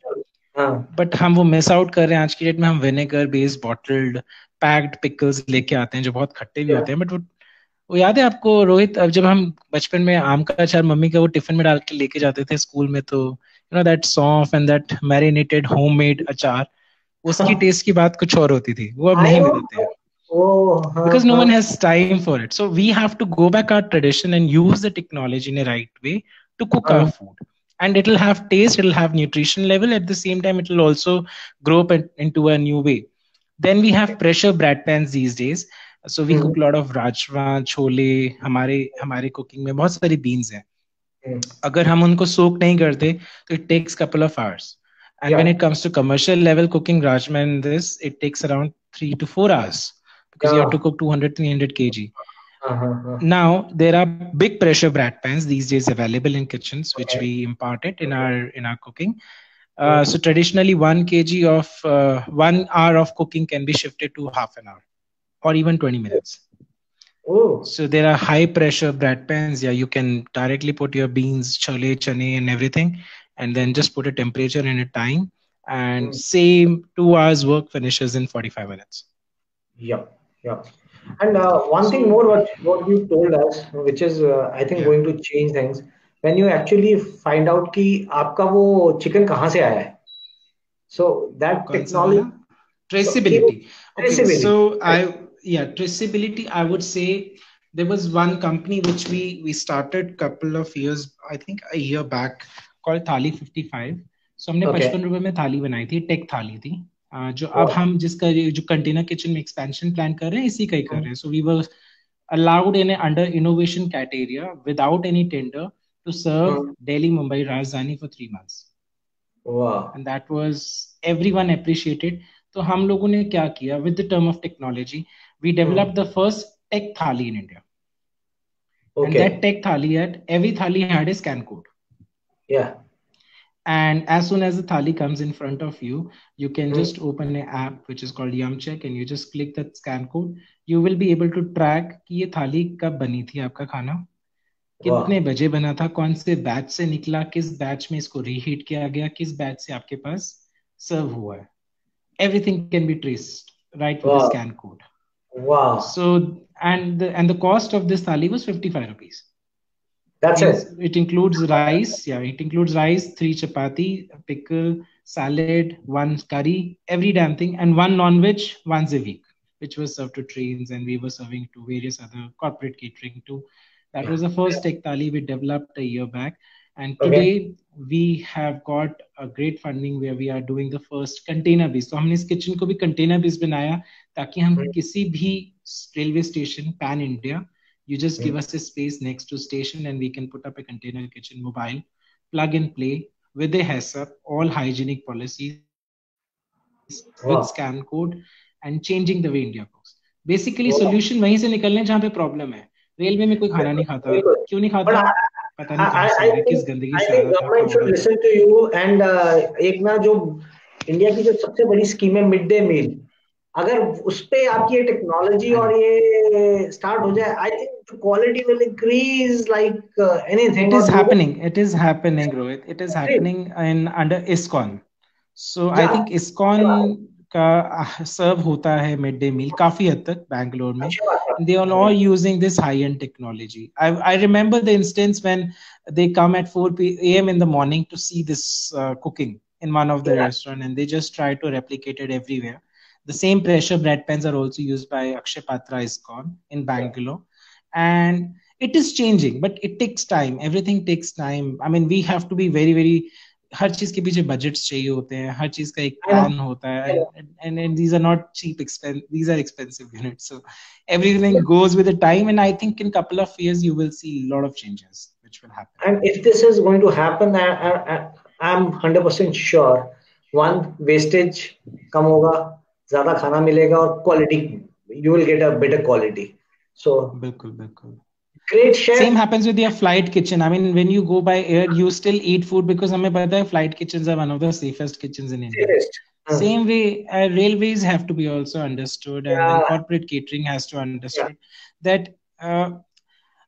Speaker 3: But हम वो मिस आउट कर रहे हैं आज की डेट में. हम vinegar based bottled packed pickles लेके आते हैं जो बहुत खट्टे भी होते हैं. बट वो याद है आपको रोहित, अब जब हम बचपन में आम का अचार मम्मी का वो टिफिन में डाल के लेके जाते थे स्कूल में, तो यू नो दैट सौंफ एंड दैट मैरिनेटेड होममेड अचार, उसकी टेस्ट की बात कुछ और होती थी. वो अब नहीं मिलते हैं because no one has time for it. So we have to go back our tradition and use the technology in a right way to cook our food. and it'll have taste, it'll have nutrition level. At the same time, it'll also grow up into a new way. Then we have pressure bread pans these days. So we cook a lot of rajma, chole. हमारे cooking में बहुत सारी beans हैं. अगर हम उनको soak नहीं करते तो it takes couple of hours. And when it comes to commercial level cooking rajma and this, it takes around 3 to 4 hours because you have to cook 200-300 kg. Now there are big pressure bread pans these days available in kitchens, which we imported in our cooking. So traditionally 1 kg of 1 hour of cooking can be shifted to half an hour or even 20 minutes. So there are high pressure bread pans. Yeah, you can directly put your beans, chole, chane and everything, and then just put a temperature and a time, and same 2 hours work finishes in 45 minutes.
Speaker 1: Yeah. And one thing more what you told us, which is I think going to change things, when you actually find out कि आपका वो chicken कहाँ से आया है. So that technology,
Speaker 3: traceability. Okay, so traceability. I would say there was one company which we started couple of years, I think a year back, called Thali 55. So हमने 55 रुपए में थाली बनाई थी, टेक थाली थी. जो अब हम जिसका जो कंटेनर किचन में एक्सपेंशन प्लान कर रहे हैं, इसी का ही कर रहे हैं. So we were allowed in under innovation criteria without any tender to serve Delhi, Mumbai, Rajdhani for 3 months.
Speaker 1: Wow.
Speaker 3: And that was everyone appreciated. तो हम लोगों ने क्या किया, with the term of technology, we developed the first tech thali in India. And that tech thali every thali had a scan code.
Speaker 1: Yeah.
Speaker 3: And as soon as the thali comes in front of you, you can just open an app which is called Yumcheck, and you just click that scan code. You will be able to track कि ये थाली कब बनी थी आपका खाना, कितने बजे बना था, कौन से बैच से निकला, किस बैच में इसको रीहीट किया गया, किस बैच से आपके पास सर्व हुआ है. Everything can be traced right with the scan code.
Speaker 1: Wow.
Speaker 3: So and the cost of this thali was 55 rupees.
Speaker 1: That's it.
Speaker 3: It includes rice. Yeah, it includes rice, 3 chapati, a pickle, salad, 1 curry, every damn thing, and 1 non-veg once a week, which was served to trains, and we were serving to various other corporate catering too. That was the first tech thali we developed a year back. And today we have got a great funding where we are doing the first container based. So हमने इस kitchen को भी container based बनाया ताकि हम किसी भी railway station pan India, you just give us a space next to station and we can put up a container kitchen, mobile, plug and play with a HACCP, all hygienic policies, with scan code, and changing the way India cooks. Basically solution वहीं से निकलने हैं जहाँ पे problem है. Railway में कोई खाना नहीं खाता, क्यों नहीं खाता, पता नहीं कहाँ से, किस गंदगी से आ रहा था.
Speaker 1: Government should listen to you. And एक ना जो इंडिया की जो सबसे बड़ी स्कीम है मिड डे मील, अगर उस पे आपकी ये टेक्नोलॉजी और ये स्टार्ट हो जाए, I think the quality will increase like anything.
Speaker 3: It is happening, Rohit. It is happening in under ISKCON. So I think ISKCON का सर्व होता है मिड डे मील काफी हद तक बैंगलोर में. They are all using this high-end technology. I remember the instance when they come at 4 a.m. in the morning to see this cooking in one of the restaurant, and they just try to replicate it everywhere. The same pressure bread pans are also used by Akshay Patra ISKCON in Bangalore, and it is changing, but it takes time. Everything takes time. I mean, we have to be very, very. हर चीज के पीछे budgets चाहिए होते हैं, हर चीज का एक plan होता है, and these are not cheap, these are expensive units, so everything goes with the time, and I think in couple of years you will see a lot of changes which will happen.
Speaker 1: And if this is going to happen, I'm 100% sure one, wastage कम होगा, ज्यादा खाना मिलेगा, और quality, you will get a better quality. So
Speaker 3: बिल्कुल
Speaker 1: great chef.
Speaker 3: Same happens with your flight kitchen. I mean, when you go by air, you still eat food because हमें पता है flight kitchens are one of the safest kitchens in India. Same way, railways have to be also understood, and then corporate catering has to understood that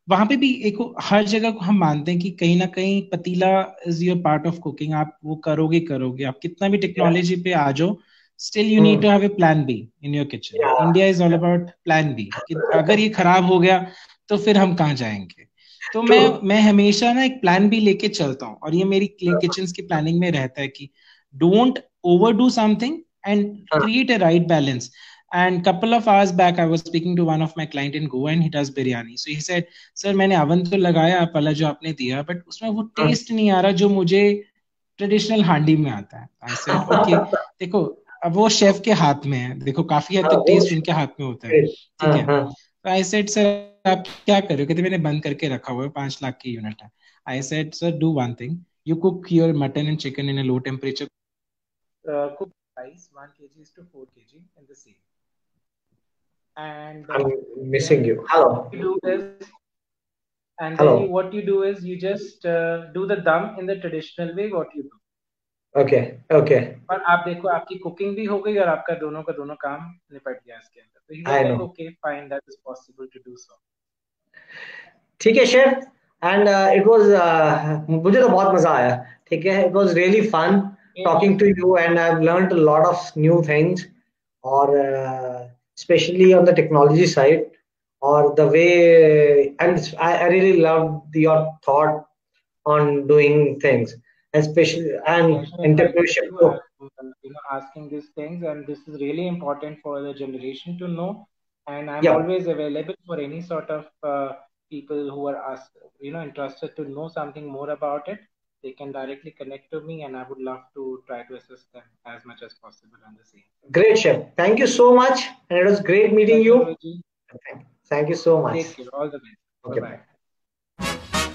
Speaker 3: वहाँ पे भी एक हर जगह को हम मानते हैं कि कहीं ना कहीं पतीला is your part of cooking. आप वो करोगे, आप कितना भी टेक्नोलॉजी पे आ जाओ, still you need to have a plan B in your kitchen. India is all about plan B. अगर ये खराब हो गया तो फिर हम कहाँ जाएंगे. तो मैं हमेशा ना एक प्लान बी लेके चलता हूँ, और ये मेरी किचन्स की प्लानिंग में रहता है कि don't overdo something and create a right balance. And couple of hours back, I was speaking to one of my client in Goa, and he does biryani. So he said, "Sir, मैंने oven तो लगाया वाला जो आपने दिया, but उसमें वो taste नहीं आ रहा जो मुझे ट्रेडिशनल हांडी में आता है." I said, "Okay, देखो अब वो शेफ के हाथ में है, देखो काफी हद तक टेस्ट उनके हाथ में होता है, ठीक है." तो I said, "Sir, आप क्या कर रहे हो?" कहते मैंने बंद करके रखा हुआ है, 5 लाख की यूनिट है. I said, "Sir, do one thing. You cook your mutton and chicken in a low temperature. Cook rice 1 kg is to 4 kg in the same." And
Speaker 1: I'm missing you. Hello.
Speaker 3: You do this, and
Speaker 1: Hello.
Speaker 3: then what you do is you just do the dum in the traditional way. What you do.
Speaker 1: Okay. Okay.
Speaker 3: और आप देखो आपकी cooking भी हो गई और आपका दोनों का दोनों काम निपट गया इसके अंदर. तो he was like, okay, fine, that is possible to do so.
Speaker 1: ठीक है शेफ. And it was मुझे तो बहुत मजा आया. ठीक है, it was really fun talking to you, and I've learned a lot of new things, or especially on the technology side, or the way, and I really loved your thought on doing things, especially and entrepreneurship.
Speaker 3: Asking these things, and this is really important for the generation to know. And I'm always available for any sort of people who are interested to know something more about it. They can directly connect to me, and I would love to try to assist them as much as possible on the same.
Speaker 1: Great, chef. Thank you so much, and it was great meeting you. Thank you so much.
Speaker 3: Take care. All the best.
Speaker 1: Okay,
Speaker 3: bye.